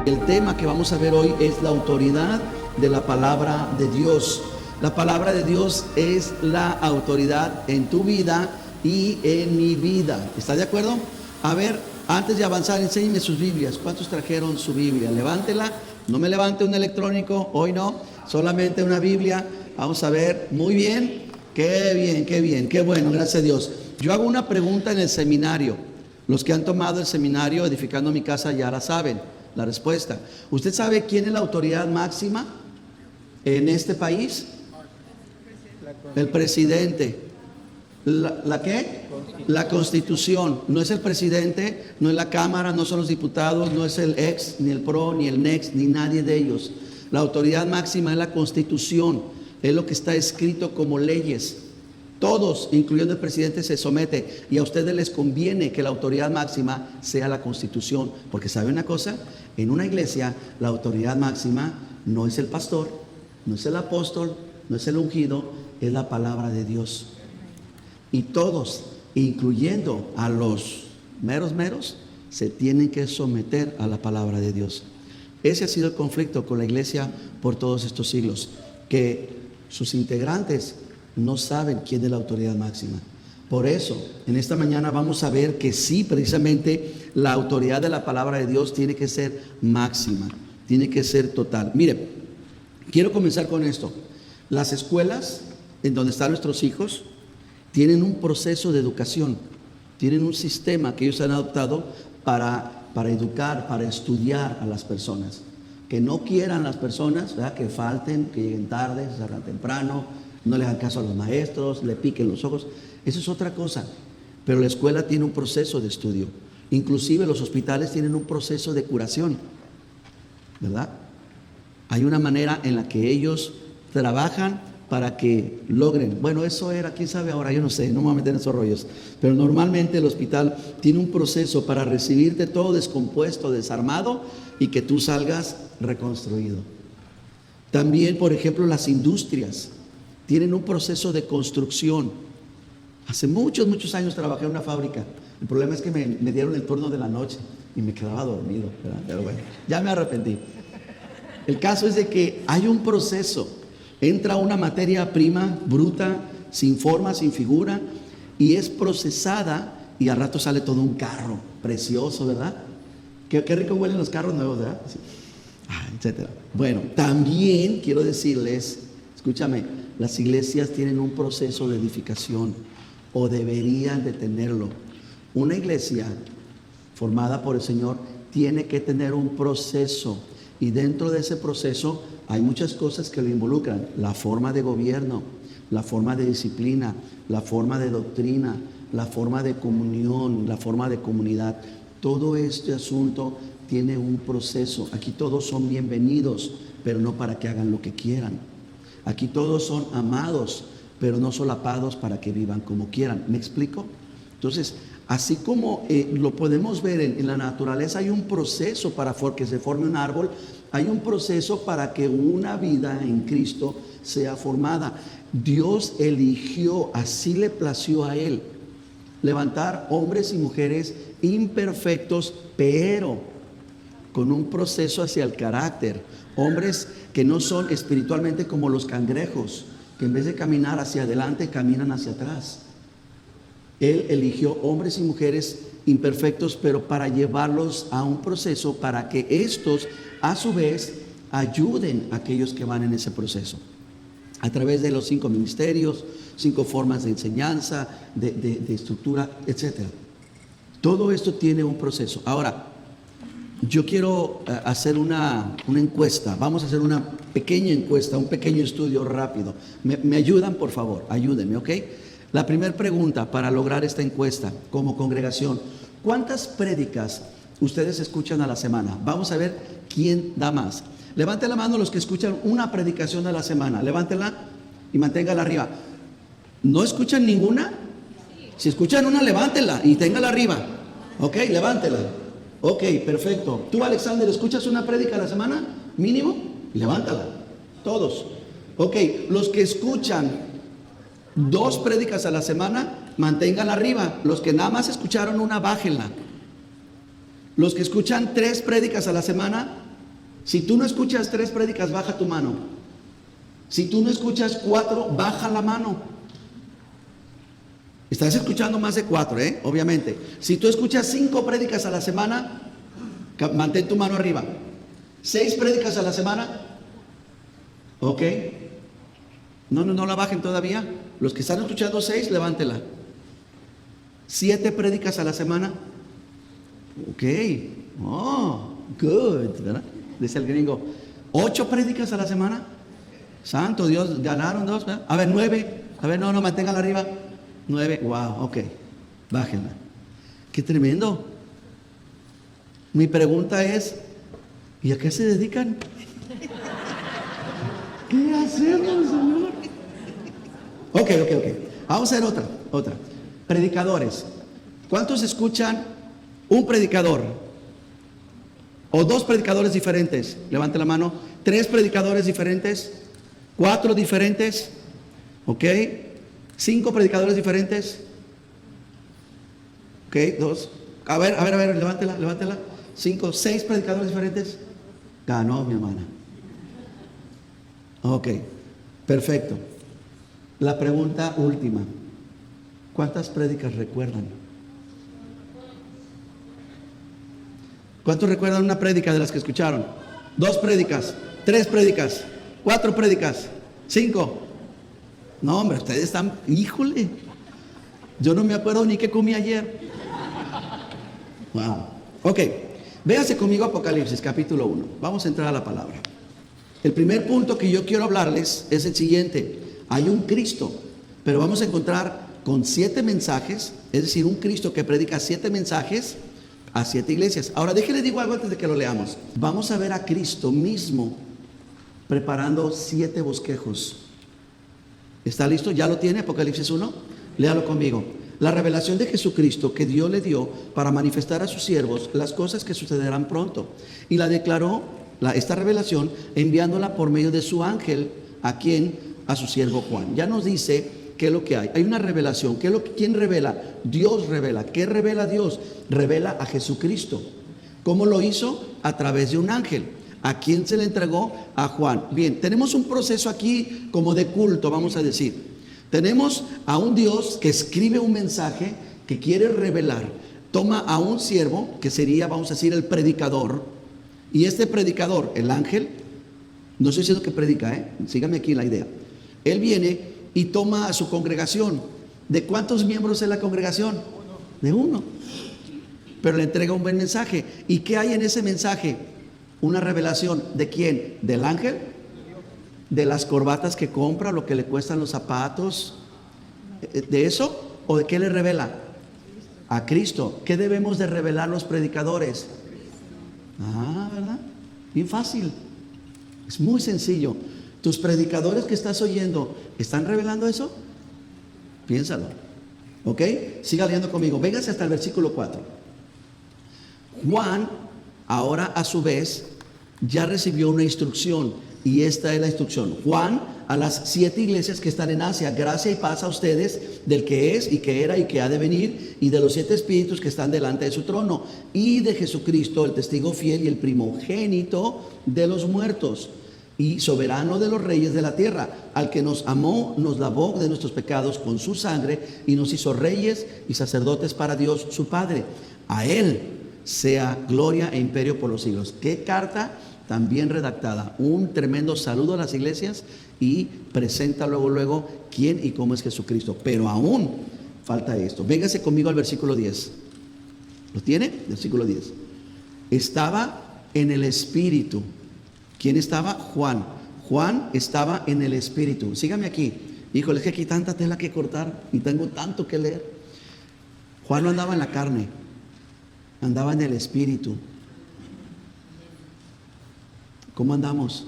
El tema que vamos a ver hoy es la autoridad de la palabra de Dios. La palabra de Dios es la autoridad en tu vida y en mi vida. ¿Está de acuerdo? A ver, antes de avanzar, enséñenme sus Biblias. ¿Cuántos trajeron su Biblia? Levántela. No me levante un electrónico, hoy no, solamente una Biblia. Vamos a ver, muy bien, qué bueno, gracias a Dios. Yo hago una pregunta en el seminario. Los que han tomado el seminario Edificando mi Casa ya la saben, la respuesta. ¿Usted sabe quién es la autoridad máxima en este país? El presidente. ¿La qué? La Constitución. No es el presidente, no es la Cámara, no son los diputados, no es el ex, ni el PRO, ni el NEX, ni nadie de ellos. La autoridad máxima es la Constitución, es lo que está escrito como leyes. Todos, incluyendo el presidente, se somete, y a ustedes les conviene que la autoridad máxima sea la Constitución, porque ¿sabe una cosa? En una iglesia la autoridad máxima no es el pastor, no es el apóstol, no es el ungido, es la palabra de Dios. Y todos, incluyendo a los meros, se tienen que someter a la palabra de Dios. Ese ha sido el conflicto con la iglesia por todos estos siglos, que sus integrantes no saben quién es la autoridad máxima. Por eso, en esta mañana vamos a ver que sí, precisamente la autoridad de la palabra de Dios tiene que ser máxima, tiene que ser total. Mire, quiero comenzar con esto. Las escuelas en donde están nuestros hijos tienen un proceso de educación, tienen un sistema que ellos han adoptado para educar, para estudiar a las personas. Que no quieran las personas, ¿verdad?, que falten, que lleguen tarde, se salgan temprano, no le hagan caso a los maestros, le piquen los ojos. Eso es otra cosa. Pero la escuela tiene un proceso de estudio. Inclusive los hospitales tienen un proceso de curación, ¿verdad? Hay una manera en la que ellos trabajan para que logren. Bueno, eso era, quién sabe ahora, yo no sé, no me voy a meter en esos rollos. Pero normalmente el hospital tiene un proceso para recibirte todo descompuesto, desarmado, y que tú salgas reconstruido. También, por ejemplo, las industrias tienen un proceso de construcción. Hace muchos años trabajé en una fábrica. El problema es que me dieron el turno de la noche y me quedaba dormido, ¿verdad? Pero bueno, ya me arrepentí. El caso es de que hay un proceso. Entra una materia prima bruta, sin forma, sin figura, y es procesada, y al rato sale todo un carro precioso, ¿verdad? Qué rico huelen los carros nuevos, ¿verdad? Sí. Etcétera. Bueno, también quiero decirles, escúchame, las iglesias tienen un proceso de edificación, o deberían de tenerlo. Una iglesia formada por el Señor tiene que tener un proceso, y dentro de ese proceso hay muchas cosas que lo involucran: la forma de gobierno, la forma de disciplina, la forma de doctrina, la forma de comunión, la forma de comunidad. Todo este asunto tiene un proceso. Aquí todos son bienvenidos, pero no para que hagan lo que quieran. Aquí todos son amados, pero no solapados para que vivan como quieran. ¿Me explico? Entonces, así como lo podemos ver en la naturaleza, hay un proceso para que se forme un árbol, hay un proceso para que una vida en Cristo sea formada. Dios eligió, así le plació a Él, levantar hombres y mujeres imperfectos, pero con un proceso hacia el carácter. Hombres que no son espiritualmente como los cangrejos, que en vez de caminar hacia adelante, caminan hacia atrás. Él eligió hombres y mujeres imperfectos, pero para llevarlos a un proceso para que estos, a su vez, ayuden a aquellos que van en ese proceso. A través de los 5 ministerios, 5 formas de enseñanza, de estructura, etc. Todo esto tiene un proceso. Ahora, yo quiero hacer una encuesta. Vamos a hacer una pequeña encuesta, un pequeño estudio rápido. ¿Me ayudan, por favor? Ayúdenme, ¿ok? La primera pregunta para lograr esta encuesta como congregación: ¿cuántas prédicas ustedes escuchan a la semana? Vamos a ver quién da más. Levanten la mano los que escuchan una predicación a la semana. Levántenla y manténgala arriba. ¿No escuchan ninguna? Si escuchan una, levántenla y téngala arriba. Ok, levántela. Ok, perfecto. ¿Tú, Alexander, escuchas una prédica a la semana? Mínimo, levántala. Todos. Ok, los que escuchan 2 prédicas a la semana, manténganla arriba. Los que nada más escucharon una, bájenla. Los que escuchan 3 prédicas a la semana, Si tú no escuchas 3 prédicas, baja tu mano. Si tú no escuchas 4, baja la mano. Estás escuchando más de 4, obviamente. Si tú escuchas 5 prédicas a la semana, mantén tu mano arriba. 6 prédicas a la semana, ok. No la bajen todavía. Los que están escuchando 6, levántela. 7 prédicas a la semana, ok. Oh, good, ¿verdad? Dice el gringo. 8 prédicas a la semana. Santo Dios, ganaron 2, ¿verdad? A ver, 9. A ver, no, manténganla arriba. 9, wow, ok. Bájenla. Qué tremendo. Mi pregunta es, ¿y a qué se dedican? ¿Qué hacemos, Señor? Ok. Vamos a hacer otra. Predicadores. ¿Cuántos escuchan un predicador? ¿O 2 predicadores diferentes? Levante la mano. 3 predicadores diferentes. 4 diferentes. Ok. 5 predicadores diferentes. Ok, 2. A ver, levántela. 5, 6 predicadores diferentes. Ganó mi hermana. Ok, perfecto. La pregunta última. ¿Cuántas prédicas recuerdan? ¿Cuántos recuerdan una prédica de las que escucharon? 2 prédicas, 3 prédicas, 4 prédicas, 5. No, hombre, ustedes están, híjole, yo no me acuerdo ni qué comí ayer. Wow. Ok, véase conmigo Apocalipsis capítulo 1. Vamos a entrar a la palabra. El primer punto que yo quiero hablarles es el siguiente. Hay un Cristo, pero vamos a encontrar con 7 mensajes, es decir, un Cristo que predica 7 mensajes a 7 iglesias. Ahora déjenle digo algo antes de que lo leamos. Vamos a ver a Cristo mismo preparando 7 bosquejos. ¿Está listo? ¿Ya lo tiene? Apocalipsis 1. Léalo conmigo. La revelación de Jesucristo que Dios le dio para manifestar a sus siervos las cosas que sucederán pronto. Y la declaró, esta revelación, enviándola por medio de su ángel. ¿A quién? A su siervo Juan. Ya nos dice qué es lo que hay. Hay una revelación. ¿Quién revela? Dios revela. ¿Qué revela Dios? Revela a Jesucristo. ¿Cómo lo hizo? A través de un ángel. ¿A quién se le entregó? A Juan. Bien, tenemos un proceso aquí como de culto, vamos a decir. Tenemos a un Dios que escribe un mensaje que quiere revelar. Toma a un siervo, que sería, vamos a decir, el predicador. Y este predicador, el ángel, no estoy diciendo que predica, síganme aquí la idea. Él viene y toma a su congregación. ¿De cuántos miembros es la congregación? De 1. Pero le entrega un buen mensaje. ¿Y qué hay en ese mensaje? Una revelación. ¿De quién? ¿Del ángel? ¿De las corbatas que compra? ¿Lo que le cuestan los zapatos? ¿De eso? ¿O de qué le revela? A Cristo. ¿Qué debemos de revelar los predicadores? ¿Verdad? Bien fácil. Es muy sencillo. ¿Tus predicadores que estás oyendo están revelando eso? Piénsalo. ¿Ok? Siga leyendo conmigo. Véngase hasta el versículo 4. Juan, ahora a su vez, ya recibió una instrucción. Y esta es la instrucción. Juan, a las 7 iglesias que están en Asia, gracia y paz a ustedes del que es y que era y que ha de venir, y de los 7 espíritus que están delante de su trono, y de Jesucristo, el testigo fiel y el primogénito de los muertos, y soberano de los reyes de la tierra, al que nos amó, nos lavó de nuestros pecados con su sangre, y nos hizo reyes y sacerdotes para Dios su Padre. A Él sea gloria e imperio por los siglos. ¿Qué carta? También redactada. Un tremendo saludo a las iglesias y presenta luego quién y cómo es Jesucristo. Pero aún falta esto. Véngase conmigo al versículo 10. ¿Lo tiene? Versículo 10. Estaba en el Espíritu. ¿Quién estaba? Juan. Juan estaba en el Espíritu. Sígame aquí. Híjole, es que aquí hay tanta tela que cortar y tengo tanto que leer. Juan no andaba en la carne, andaba en el Espíritu. ¿Cómo andamos?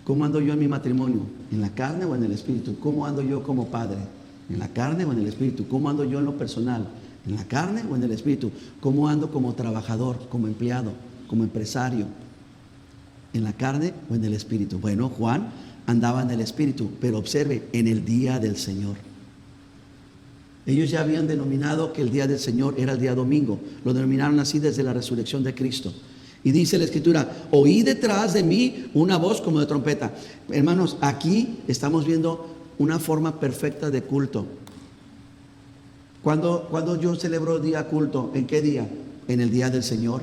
¿Cómo ando yo en mi matrimonio? ¿En la carne o en el Espíritu? ¿Cómo ando yo como padre? ¿En la carne o en el Espíritu? ¿Cómo ando yo en lo personal? ¿En la carne o en el Espíritu? ¿Cómo ando como trabajador, como empleado, como empresario? ¿En la carne o en el Espíritu? Bueno, Juan andaba en el Espíritu, pero observe, en el día del Señor. Ellos ya habían denominado que el día del Señor era el día domingo. Lo denominaron así desde la resurrección de Cristo. Y dice la Escritura, oí detrás de mí una voz como de trompeta. Hermanos, aquí estamos viendo una forma perfecta de culto. Cuando yo celebro el día culto, ¿en qué día? En el día del Señor.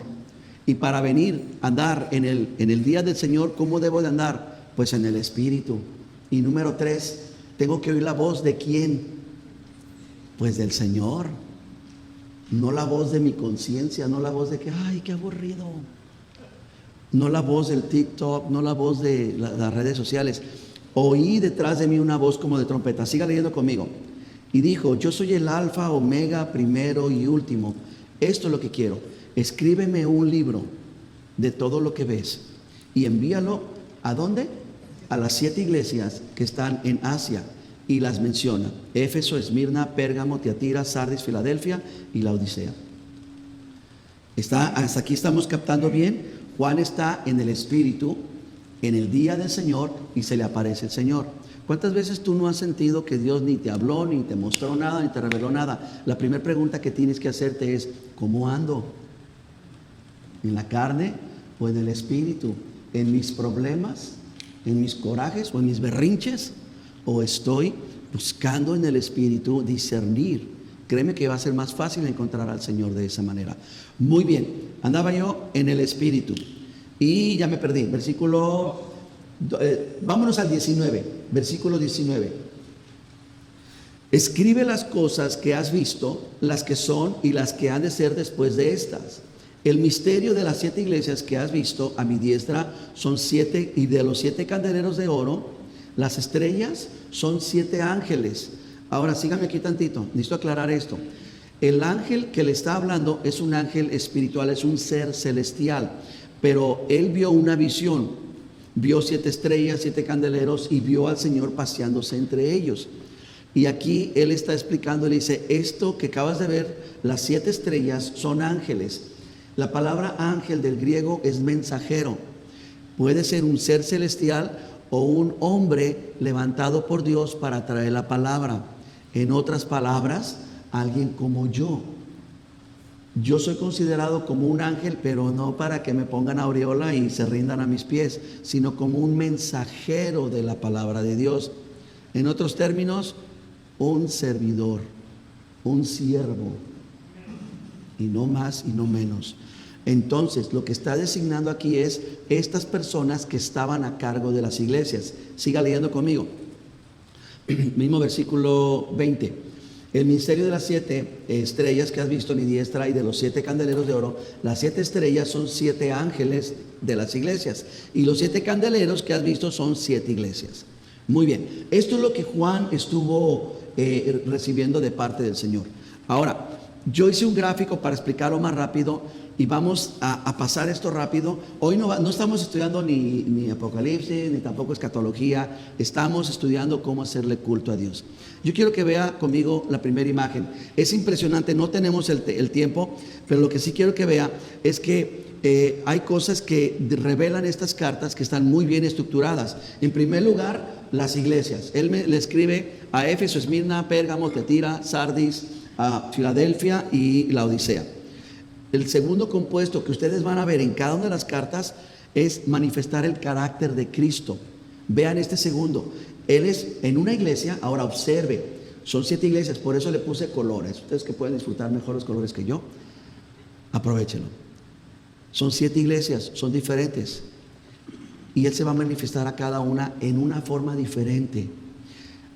Y para venir a andar en el día del Señor, ¿cómo debo de andar? Pues en el Espíritu. Y número 3, tengo que oír la voz ¿de quién? Pues del Señor. No la voz de mi conciencia, no la voz de que, ay, qué aburrido. No la voz del TikTok, no la voz de las redes sociales. Oí detrás de mí una voz como de trompeta. Siga leyendo conmigo. Y dijo, yo soy el alfa, omega, primero y último. Esto es lo que quiero. Escríbeme un libro de todo lo que ves y envíalo, ¿a dónde? A las 7 iglesias que están en Asia, y las menciona: Éfeso, Esmirna, Pérgamo, Tiatira, Sardis, Filadelfia y Laodicea. Hasta aquí estamos captando bien. Juan está en el Espíritu en el día del Señor y se le aparece el Señor. ¿Cuántas veces tú no has sentido que Dios ni te habló, ni te mostró nada, ni te reveló nada? La primera pregunta que tienes que hacerte es: ¿cómo ando? ¿En la carne o en el Espíritu? ¿En mis problemas? ¿En mis corajes o en mis berrinches? ¿O estoy buscando en el Espíritu discernir? Créeme que va a ser más fácil encontrar al Señor de esa manera. Muy bien, andaba yo en el Espíritu y ya me perdí. Vámonos al 19, versículo 19. Escribe las cosas que has visto, las que son y las que han de ser después de estas. El misterio de las 7 iglesias que has visto a mi diestra son 7, y de los 7 candeleros de oro, las estrellas son 7 ángeles. Ahora síganme aquí tantito, necesito aclarar esto. El ángel que le está hablando es un ángel espiritual, es un ser celestial, pero él vio una visión, vio 7 estrellas, 7 candeleros, y vio al Señor paseándose entre ellos. Y aquí él está explicando, le dice: esto que acabas de ver, las 7 estrellas son ángeles. La palabra ángel del griego es mensajero. Puede ser un ser celestial o un hombre levantado por Dios para traer la palabra. En otras palabras, alguien como yo. Yo soy considerado como un ángel, pero no para que me pongan aureola y se rindan a mis pies, sino como un mensajero de la palabra de Dios. En otros términos, un servidor, un siervo, y no más y no menos. Entonces, lo que está designando aquí es estas personas que estaban a cargo de las iglesias. Siga leyendo conmigo. Mismo versículo 20. El misterio de las 7 estrellas que has visto a mi diestra y de los 7 candeleros de oro. Las 7 estrellas son 7 ángeles de las iglesias, y los 7 candeleros que has visto son 7 iglesias. Muy bien, esto es lo que Juan estuvo recibiendo de parte del Señor. Ahora, yo hice un gráfico para explicarlo más rápido, y vamos a pasar esto rápido. Hoy no estamos estudiando ni Apocalipsis, ni tampoco escatología. Estamos estudiando cómo hacerle culto a Dios. Yo quiero que vea conmigo la primera imagen. Es impresionante, no tenemos el tiempo, pero lo que sí quiero que vea es que hay cosas que revelan estas cartas que están muy bien estructuradas. En primer lugar, las iglesias. Él le escribe a Éfeso, Esmirna, Pérgamo, Tiatira, Sardis, a Filadelfia y Laodicea. El segundo compuesto que ustedes van a ver en cada una de las cartas es manifestar el carácter de Cristo. Vean este segundo. Él es en una iglesia. Ahora observe, son 7 iglesias, por eso le puse colores. Ustedes que pueden disfrutar mejor los colores que yo, aprovechenlo. Son 7 iglesias, son diferentes, y Él se va a manifestar a cada una en una forma diferente.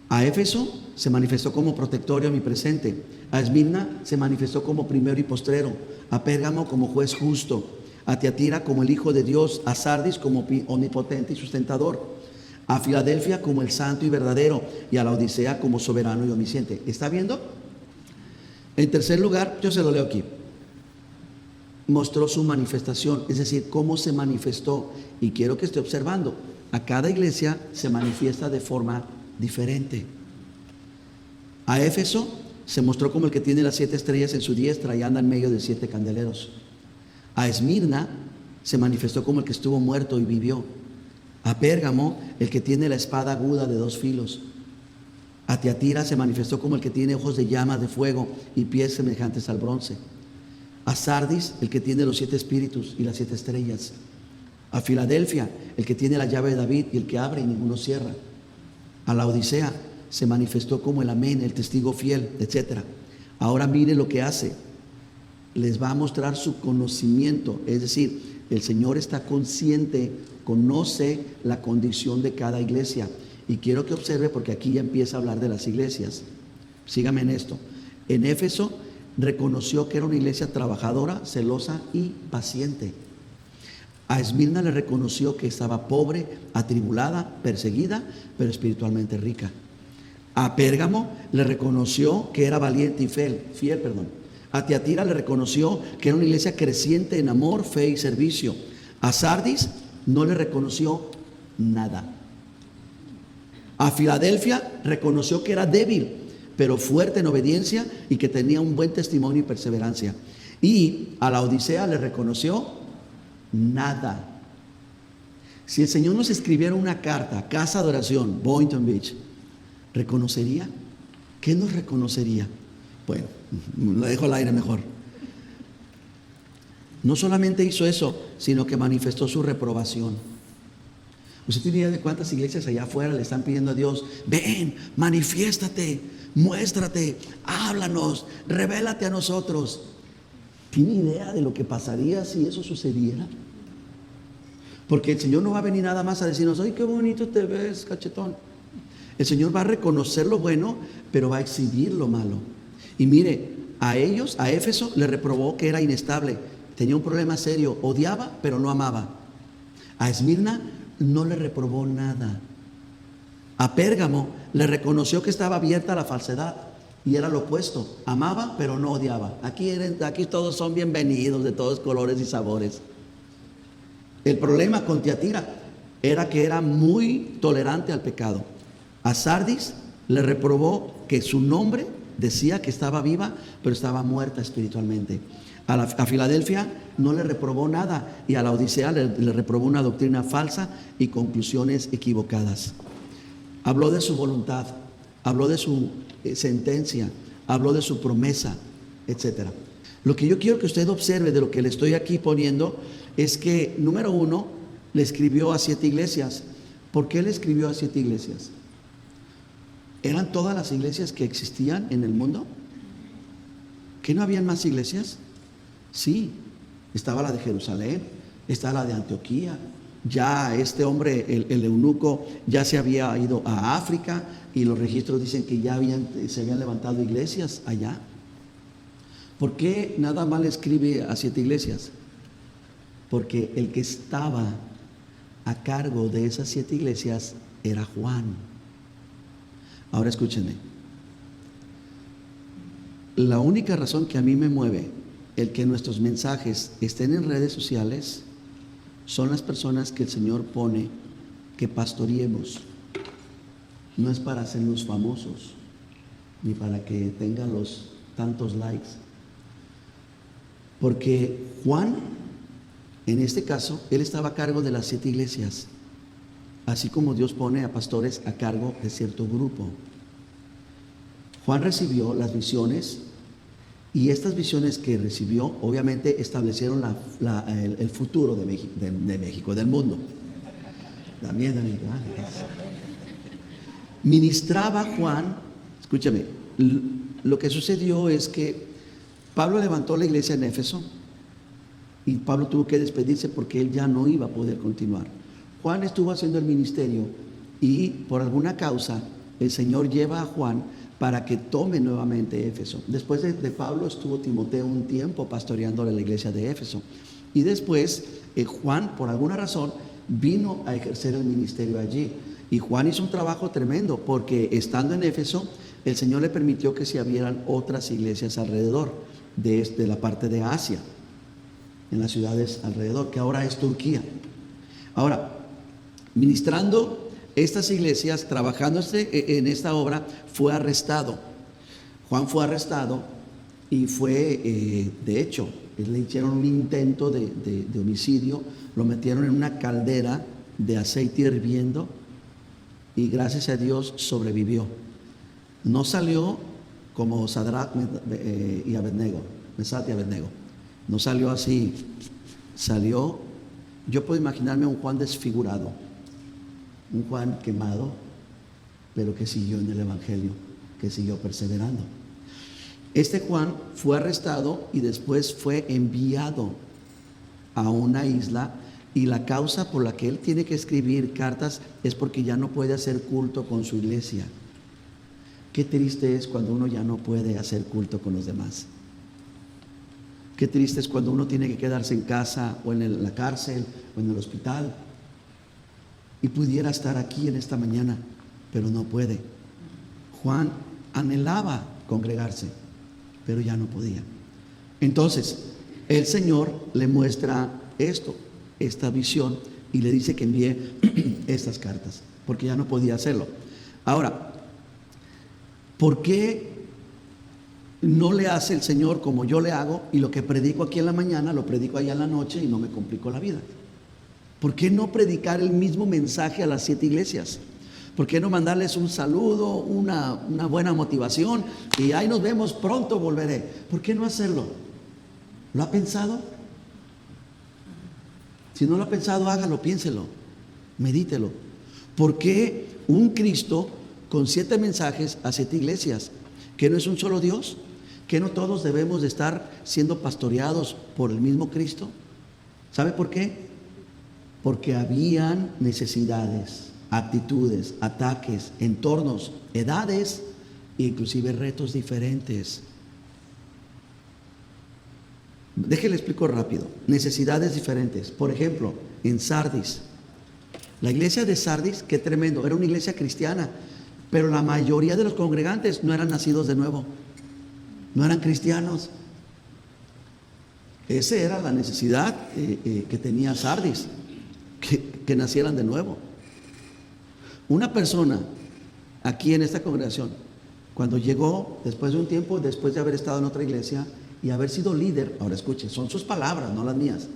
A Éfeso se manifestó como protectorio omnipresente. A Esmirna se manifestó como primero y postrero. A Pérgamo como juez justo. A Tiatira como el Hijo de Dios. A Sardis como omnipotente y sustentador. A Filadelfia como el santo y verdadero. Y a Laodicea como soberano y omnisciente. ¿Está viendo? En tercer lugar, yo se lo leo aquí. Mostró su manifestación, es decir, cómo se manifestó. Y quiero que esté observando. A cada iglesia se manifiesta de forma diferente. A Éfeso se mostró como el que tiene las 7 estrellas en su diestra y anda en medio de 7 candeleros. A Esmirna se manifestó como el que estuvo muerto y vivió. A Pérgamo, el que tiene la espada aguda de 2 filos. A Tiatira se manifestó como el que tiene ojos de llamas de fuego y pies semejantes al bronce. A Sardis, el que tiene los 7 espíritus y las 7 estrellas. A Filadelfia, el que tiene la llave de David y el que abre y ninguno cierra. A la Odisea se manifestó como el amén, el testigo fiel, etc. Ahora mire lo que hace. Les va a mostrar su conocimiento, es decir, el Señor está consciente, conoce la condición de cada iglesia. Y quiero que observe, porque aquí ya empieza a hablar de las iglesias. Sígame en esto. En Éfeso reconoció que era una iglesia trabajadora, celosa y paciente. A Esmirna le reconoció que estaba pobre, atribulada, perseguida, pero espiritualmente rica. A Pérgamo le reconoció que era valiente y fiel. A Tiatira le reconoció que era una iglesia creciente en amor, fe y servicio. A Sardis no le reconoció nada. A Filadelfia reconoció que era débil, pero fuerte en obediencia y que tenía un buen testimonio y perseverancia. Y a la Odisea le reconoció nada. Si el Señor nos escribiera una carta, Casa de Oración, Boynton Beach, ¿reconocería? ¿Qué nos reconocería? Bueno, lo dejo al aire mejor. No solamente hizo eso, sino que manifestó su reprobación. ¿Usted tiene idea de cuántas iglesias allá afuera le están pidiendo a Dios: ven, manifiéstate, muéstrate, háblanos, revélate a nosotros? ¿Tiene idea de lo que pasaría si eso sucediera? Porque el Señor no va a venir nada más a decirnos: ay, qué bonito te ves, cachetón. El Señor va a reconocer lo bueno, pero va a exhibir lo malo. Y mire, a ellos, a Éfeso, le reprobó que era inestable, tenía un problema serio, odiaba, pero no amaba. A Esmirna no le reprobó nada. A Pérgamo le reconoció que estaba abierta a la falsedad, y era lo opuesto: amaba pero no odiaba. Aquí todos son bienvenidos, de todos colores y sabores. El problema con Tiatira era que era muy tolerante al pecado. A Sardis le reprobó que su nombre decía que estaba viva, pero estaba muerta espiritualmente. A Filadelfia no le reprobó nada, y a la Odisea le reprobó una doctrina falsa y conclusiones equivocadas. Habló de su voluntad, habló de su sentencia, habló de su promesa, etc. Lo que yo quiero que usted observe de lo que le estoy aquí poniendo es que, número 1, le escribió a 7 iglesias. ¿Por qué le escribió a 7 iglesias? ¿Eran todas las iglesias que existían en el mundo? ¿Que no habían más iglesias? Sí, estaba la de Jerusalén, estaba la de Antioquía. Ya este hombre, el eunuco, ya se había ido a África, y los registros dicen que ya se habían levantado iglesias allá. ¿Por qué nada más le escribe a 7 iglesias? Porque el que estaba a cargo de esas 7 iglesias era Juan. Ahora escúchenme. La única razón que a mí me mueve el que nuestros mensajes estén en redes sociales son las personas que el Señor pone que pastoreemos. No es para hacernos famosos, ni para que tengan los tantos likes. Porque Juan, en este caso, él estaba a cargo de las 7 iglesias, así como Dios pone a pastores a cargo de cierto grupo. Juan recibió las visiones, y estas visiones que recibió obviamente establecieron el futuro de México, del mundo. También de México. Ministraba Juan. Escúchame, lo que sucedió es que Pablo levantó la iglesia en Éfeso, y Pablo tuvo que despedirse porque él ya no iba a poder continuar. Juan estuvo haciendo el ministerio, y por alguna causa el Señor lleva a Juan para que tome nuevamente Éfeso. Después de Pablo estuvo Timoteo un tiempo pastoreándole la iglesia de Éfeso, y después Juan, por alguna razón, vino a ejercer el ministerio allí. Y Juan hizo un trabajo tremendo, porque estando en Éfeso, el Señor le permitió que se abrieran otras iglesias alrededor de la parte de Asia, en las ciudades alrededor, que ahora es Turquía. Ahora, ministrando estas iglesias, trabajándose en esta obra, fue arrestado. Juan fue arrestado y fue, de hecho, le hicieron un intento de homicidio, lo metieron en una caldera de aceite hirviendo, y gracias a Dios sobrevivió. No salió como Sadrach y Abednego, Mesach y Abednego. No salió así, salió, yo puedo imaginarme un Juan desfigurado, un Juan quemado, pero que siguió en el Evangelio, que siguió perseverando. Este Juan fue arrestado y después fue enviado a una isla, y la causa por la que él tiene que escribir cartas es porque ya no puede hacer culto con su iglesia. Qué triste es cuando uno ya no puede hacer culto con los demás. Qué triste es cuando uno tiene que quedarse en casa o en la cárcel o en el hospital y pudiera estar aquí en esta mañana, pero no puede. Juan anhelaba congregarse, pero ya no podía. Entonces, el Señor le muestra esta visión, y le dice que envíe estas cartas, porque ya no podía hacerlo. Ahora, ¿por qué no le hace el Señor como yo le hago, y lo que predico aquí en la mañana lo predico allá en la noche y no me complico la vida? ¿Por qué no predicar el mismo mensaje a las 7 iglesias? ¿Por qué no mandarles un saludo, una buena motivación y ahí nos vemos, pronto volveré? ¿Por qué no hacerlo? ¿Lo ha pensado? Si no lo ha pensado, hágalo, piénselo, medítelo. ¿Por qué un Cristo con 7 mensajes a 7 iglesias? ¿Que no es un solo Dios? ¿Que no todos debemos de estar siendo pastoreados por el mismo Cristo? ¿Sabe por qué? Porque habían necesidades, actitudes, ataques, entornos, edades e inclusive retos diferentes. Déjale explico rápido. Necesidades diferentes. Por ejemplo, en Sardis, la iglesia de Sardis, qué tremendo, era una iglesia cristiana, pero la mayoría de los congregantes no eran nacidos de nuevo, no eran cristianos. Esa era la necesidad que tenía Sardis, que nacieran de nuevo. Una persona aquí en esta congregación, cuando llegó, después de un tiempo, después de haber estado en otra iglesia y haber sido líder, ahora escuche, son sus palabras, no las mías,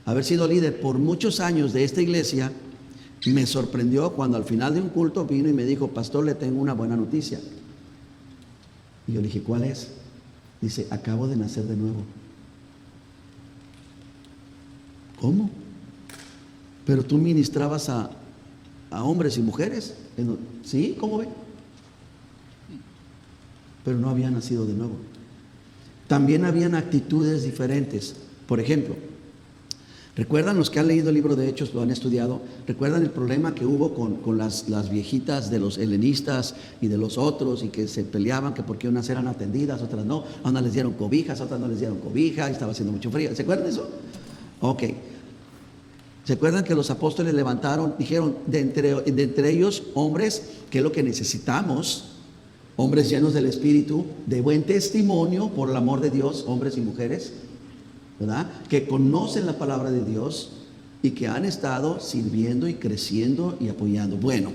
haber sido líder por muchos años de esta iglesia, me sorprendió cuando al final de un culto vino y me dijo: pastor, le tengo una buena noticia. Y yo le dije: ¿cuál es? Dice: acabo de nacer de nuevo. ¿Cómo? Pero tú ministrabas a hombres y mujeres. ¿Sí? ¿Cómo ve? Pero no había nacido de nuevo. También habían actitudes diferentes. Por ejemplo, ¿recuerdan los que han leído el libro de Hechos, lo han estudiado? ¿Recuerdan el problema que hubo con las viejitas de los helenistas y de los otros, y que se peleaban que porque unas eran atendidas, otras no? A unas les dieron cobijas, a otras no les dieron cobija, y estaba haciendo mucho frío. ¿Se acuerdan de eso? Ok. ¿Se acuerdan que los apóstoles levantaron, dijeron, de entre ellos hombres, que es lo que necesitamos? Hombres llenos del Espíritu, de buen testimonio por el amor de Dios, hombres y mujeres, ¿verdad? Que conocen la palabra de Dios y que han estado sirviendo y creciendo y apoyando. Bueno,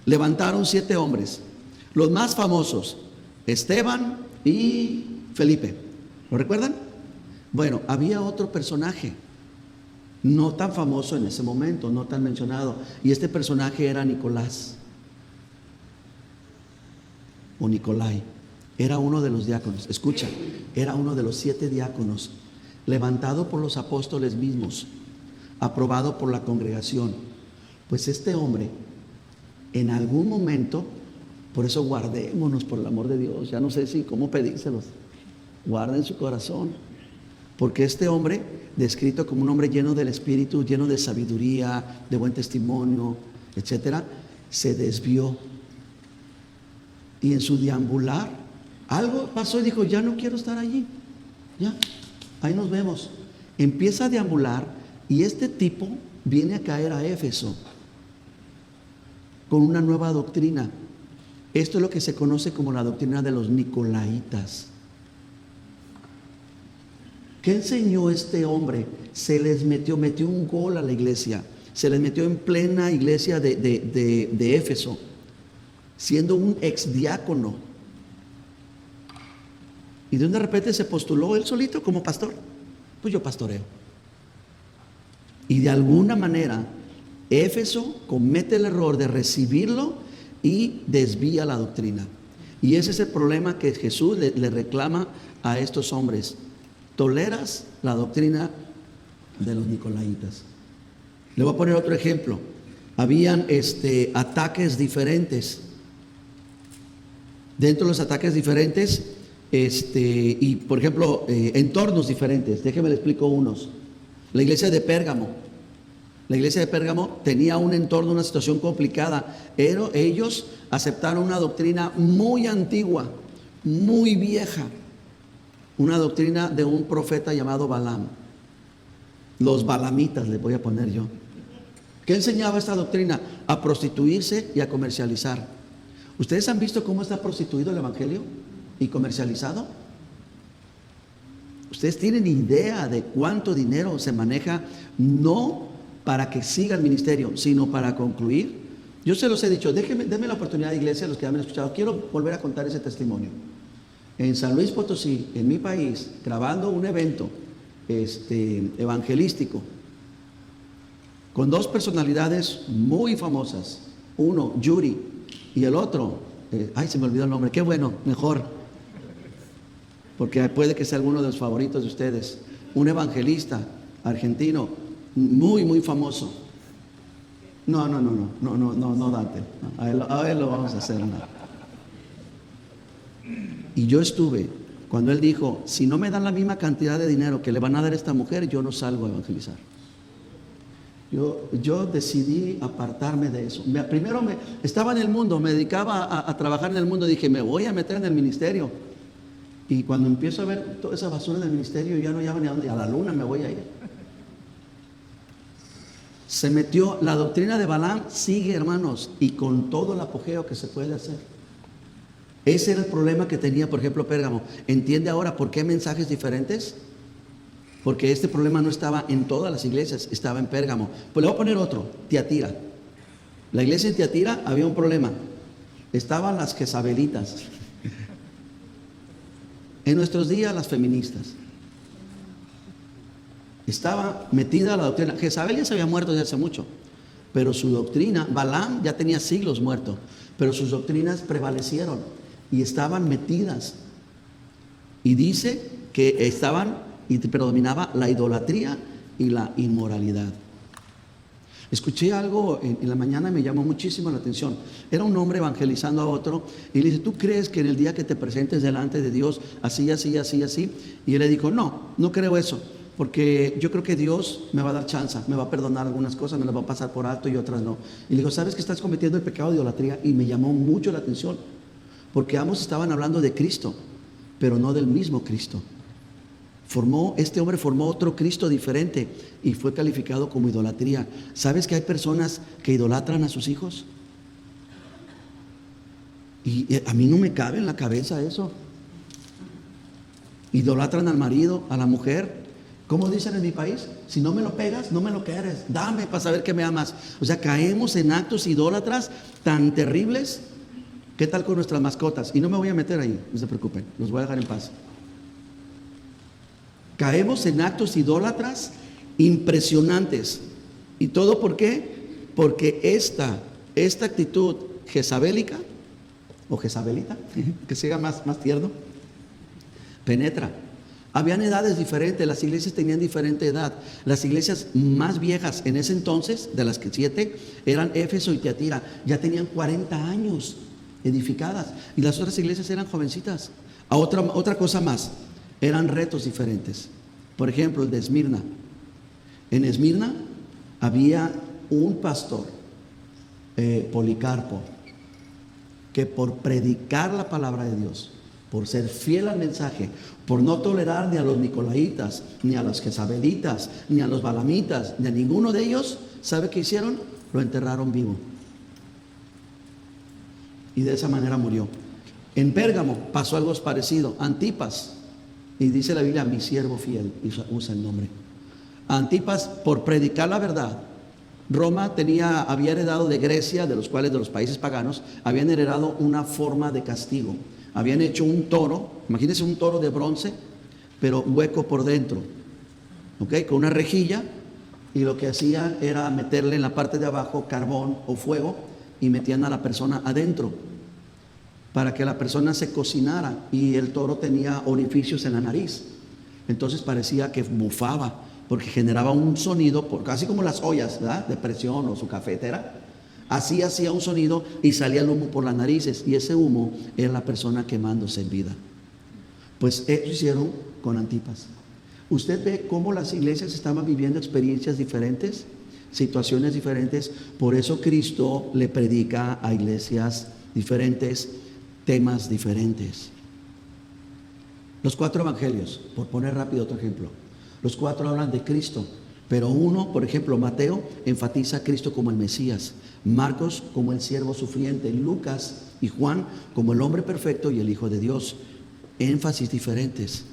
levantaron 7 hombres, los más famosos, Esteban y Felipe. ¿Lo recuerdan? Bueno, había otro personaje, no tan famoso en ese momento, no tan mencionado, y este personaje era Nicolás o Nicolai. Era uno de los diáconos. Escucha, era uno de los 7 diáconos, levantado por los apóstoles mismos, aprobado por la congregación. Pues este hombre, en algún momento, por eso guardémonos, por el amor de Dios, ya no sé si cómo pedírselos, guarden su corazón, porque este hombre, descrito como un hombre lleno del Espíritu, lleno de sabiduría, de buen testimonio, etcétera, se desvió. Y en su deambular, algo pasó y dijo: ya no quiero estar allí, ya, ahí nos vemos. Empieza a deambular, y este tipo viene a caer a Éfeso con una nueva doctrina. Esto es lo que se conoce como la doctrina de los Nicolaitas. ¿Qué enseñó este hombre? Se les metió un gol a la iglesia, se les metió en plena iglesia de Éfeso, siendo un exdiácono, y de repente se postuló él solito como pastor. Pues yo pastoreo. Y de alguna manera Éfeso comete el error de recibirlo y desvía la doctrina. Y ese es el problema que Jesús le reclama a estos hombres. toleras la doctrina de los nicolaitas. Le voy a poner otro ejemplo. Habían ataques diferentes. Dentro de los ataques diferentes, y por ejemplo, entornos diferentes. Déjenme le explico unos. La iglesia de Pérgamo. La iglesia de Pérgamo tenía un entorno, una situación complicada, pero ellos aceptaron una doctrina muy antigua, muy vieja. Una doctrina de un profeta llamado Balaam. Los balamitas le voy a poner yo. ¿Qué enseñaba esta doctrina? A prostituirse y a comercializar. ¿Ustedes han visto cómo está prostituido el evangelio y comercializado? ¿Ustedes tienen idea de cuánto dinero se maneja? No para que siga el ministerio, sino para concluir. Yo se los he dicho, denme la oportunidad, iglesia, los que han escuchado. Quiero volver a contar ese testimonio. En San Luis Potosí, en mi país, grabando un evento evangelístico, con dos personalidades muy famosas. Uno, Yuri, y el otro, se me olvidó el nombre, qué bueno, mejor, porque puede que sea alguno de los favoritos de ustedes. Un evangelista argentino, muy, muy famoso. No, Dante, a él lo vamos a hacer. No. Y yo estuve, cuando él dijo, si no me dan la misma cantidad de dinero que le van a dar a esta mujer, yo no salgo a evangelizar. Yo decidí apartarme de eso. Primero estaba en el mundo, me dedicaba a trabajar en el mundo, dije, me voy a meter en el ministerio. Y cuando empiezo a ver toda esa basura en el ministerio, ya no llego ni a dónde, a la luna me voy a ir. Se metió, la doctrina de Balaam sigue, hermanos, y con todo el apogeo que se puede hacer. Ese era el problema que tenía, por ejemplo, Pérgamo. ¿Entiende ahora por qué mensajes diferentes? Porque este problema no estaba en todas las iglesias, estaba en Pérgamo. Pues le voy a poner otro, Tiatira. La iglesia en Tiatira había un problema. Estaban las jezabelitas. En nuestros días, las feministas. Estaba metida la doctrina. Jezabel ya se había muerto desde hace mucho, pero su doctrina, Balaam ya tenía siglos muerto, pero sus doctrinas prevalecieron y estaban metidas. Y dice que estaban y predominaba la idolatría y la inmoralidad. Escuché algo en la mañana y me llamó muchísimo la atención. Era un hombre evangelizando a otro y le dice, ¿tú crees que en el día que te presentes delante de Dios así, así, así, así? Y él le dijo, no creo eso, porque yo creo que Dios me va a dar chance, me va a perdonar algunas cosas, me las va a pasar por alto y otras no. Y le digo, ¿sabes que estás cometiendo el pecado de idolatría? Y me llamó mucho la atención, porque ambos estaban hablando de Cristo, pero no del mismo Cristo. Este hombre formó otro Cristo diferente y fue calificado como idolatría. ¿Sabes que hay personas que idolatran a sus hijos? Y a mí no me cabe en la cabeza eso. Idolatran al marido, a la mujer. ¿Cómo dicen en mi país? Si no me lo pegas, no me lo quieres. Dame para saber que me amas. O sea, caemos en actos idólatras tan terribles. ¿Qué tal con nuestras mascotas? Y no me voy a meter ahí, no se preocupen, los voy a dejar en paz. Caemos en actos idólatras impresionantes. ¿Y todo por qué? Porque esta actitud jezabélica o jezabelita, que sea más tierno, penetra. Habían edades diferentes, las iglesias tenían diferente edad. Las iglesias más viejas en ese entonces, de las que 7, eran Éfeso y Tiatira. Ya tenían 40 años edificadas. Y las otras iglesias eran jovencitas. Otra cosa más. Eran retos diferentes. Por ejemplo, el de Esmirna. En Esmirna había un pastor, Policarpo, que por predicar la palabra de Dios, por ser fiel al mensaje, por no tolerar ni a los nicolaitas, ni a los jezabelitas, ni a los balamitas, ni a ninguno de ellos, ¿sabe qué hicieron? Lo enterraron vivo. Y de esa manera murió. En Pérgamo pasó algo parecido. Antipas, y dice la Biblia, mi siervo fiel, usa el nombre. Antipas, por predicar la verdad, Roma había heredado de Grecia, de los países paganos, habían heredado una forma de castigo. Habían hecho un toro, imagínense un toro de bronce, pero hueco por dentro, ¿ok? Con una rejilla, y lo que hacían era meterle en la parte de abajo carbón o fuego y metían a la persona adentro para que la persona se cocinara, y el toro tenía orificios en la nariz. Entonces parecía que bufaba, porque generaba un sonido, casi como las ollas, ¿verdad?, de presión o su cafetera. Así hacía un sonido y salía el humo por las narices, y ese humo era la persona quemándose en vida. Pues eso hicieron con Antipas. Usted ve cómo las iglesias estaban viviendo experiencias diferentes, situaciones diferentes. Por eso Cristo le predica a iglesias diferentes, temas diferentes. Los 4 evangelios, por poner rápido otro ejemplo, los 4 hablan de Cristo, pero uno, por ejemplo, Mateo enfatiza a Cristo como el Mesías, Marcos como el siervo sufriente, Lucas y Juan como el hombre perfecto y el Hijo de Dios. Énfasis diferentes.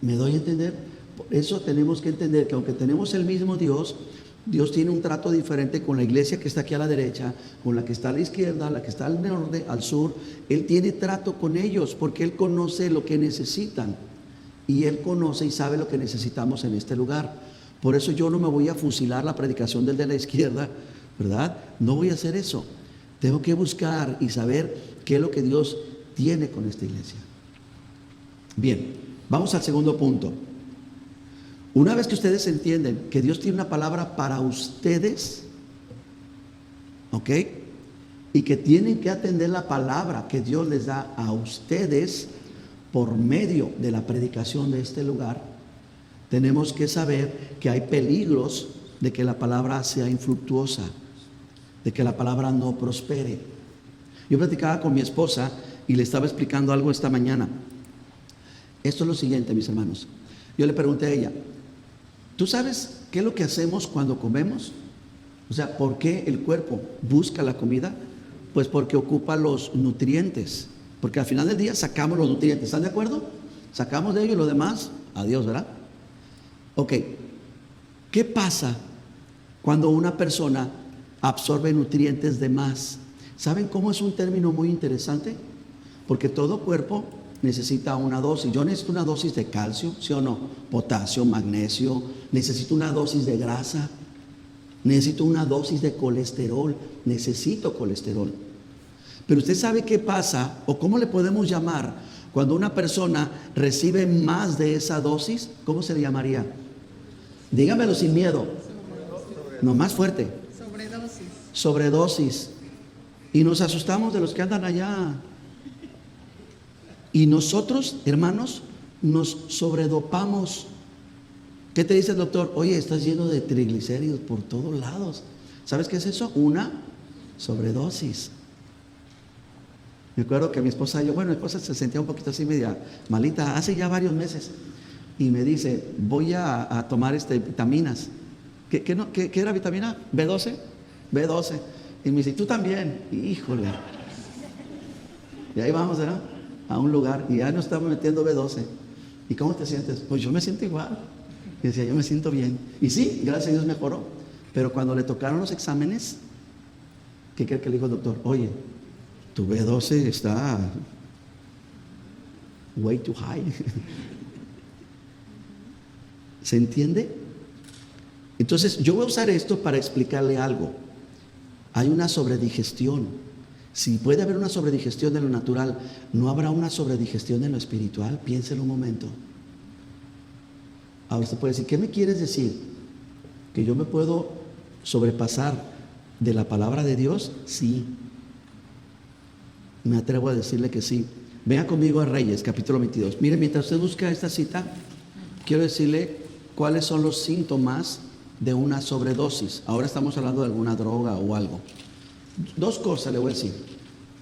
¿Me doy a entender? Por eso tenemos que entender que aunque tenemos el mismo Dios, Dios tiene un trato diferente con la iglesia que está aquí a la derecha, con la que está a la izquierda, la que está al norte, al sur. Él tiene trato con ellos porque Él conoce lo que necesitan. Y Él conoce y sabe lo que necesitamos en este lugar. Por eso yo no me voy a fusilar la predicación del de la izquierda, ¿verdad? No voy a hacer eso. Tengo que buscar y saber qué es lo que Dios tiene con esta iglesia. Bien, vamos al segundo punto. Una vez que ustedes entienden que Dios tiene una palabra para ustedes, ¿ok?, y que tienen que atender la palabra que Dios les da a ustedes por medio de la predicación de este lugar, tenemos que saber que hay peligros de que la palabra sea infructuosa, de que la palabra no prospere. Yo platicaba con mi esposa y le estaba explicando algo esta mañana. Esto es lo siguiente, mis hermanos. Yo le pregunté a ella, ¿tú sabes qué es lo que hacemos cuando comemos? O sea, ¿por qué el cuerpo busca la comida? Pues porque ocupa los nutrientes. Porque al final del día sacamos los nutrientes. ¿Están de acuerdo? Sacamos de ellos y lo demás, adiós, ¿verdad? Ok. ¿Qué pasa cuando una persona absorbe nutrientes de más? ¿Saben cómo es un término muy interesante? Porque todo cuerpo necesita una dosis. Yo necesito una dosis de calcio, ¿sí o no? Potasio, magnesio. Necesito una dosis de grasa. Necesito una dosis de colesterol. Necesito colesterol. Pero usted sabe qué pasa, o cómo le podemos llamar, cuando una persona recibe más de esa dosis. ¿Cómo se le llamaría? Dígamelo sin miedo. No, más fuerte. Sobredosis. Sobredosis. Y nos asustamos de los que andan allá. Y nosotros, hermanos, nos sobredopamos. ¿Qué te dice el doctor? Oye, estás lleno de triglicéridos por todos lados. ¿Sabes qué es eso? Una sobredosis. Me acuerdo que mi esposa se sentía un poquito así media malita hace ya varios meses. Y me dice, voy a tomar vitaminas. ¿Qué era vitamina? ¿B12? B12. Y me dice, ¿tú también? Híjole. Y ahí vamos, ¿verdad?, a un lugar y ya nos estamos metiendo B12. ¿Y cómo te sientes? Pues yo me siento igual. Y decía, yo me siento bien. Y sí, gracias a Dios mejoró. Pero cuando le tocaron los exámenes, ¿qué cree que le dijo el doctor? Oye, tu B12 está way too high. ¿Se entiende? Entonces yo voy a usar esto para explicarle algo. Hay una sobredigestión. Si puede haber una sobredigestión de lo natural, ¿no habrá una sobredigestión de lo espiritual? Piénselo un momento. Ahora usted puede decir, ¿qué me quieres decir? ¿Que yo me puedo sobrepasar de la palabra de Dios? Sí. Me atrevo a decirle que sí. Venga conmigo a Reyes, capítulo 22. Mire, mientras usted busca esta cita, quiero decirle cuáles son los síntomas de una sobredosis. Ahora estamos hablando de alguna droga o algo. 2 cosas le voy a decir: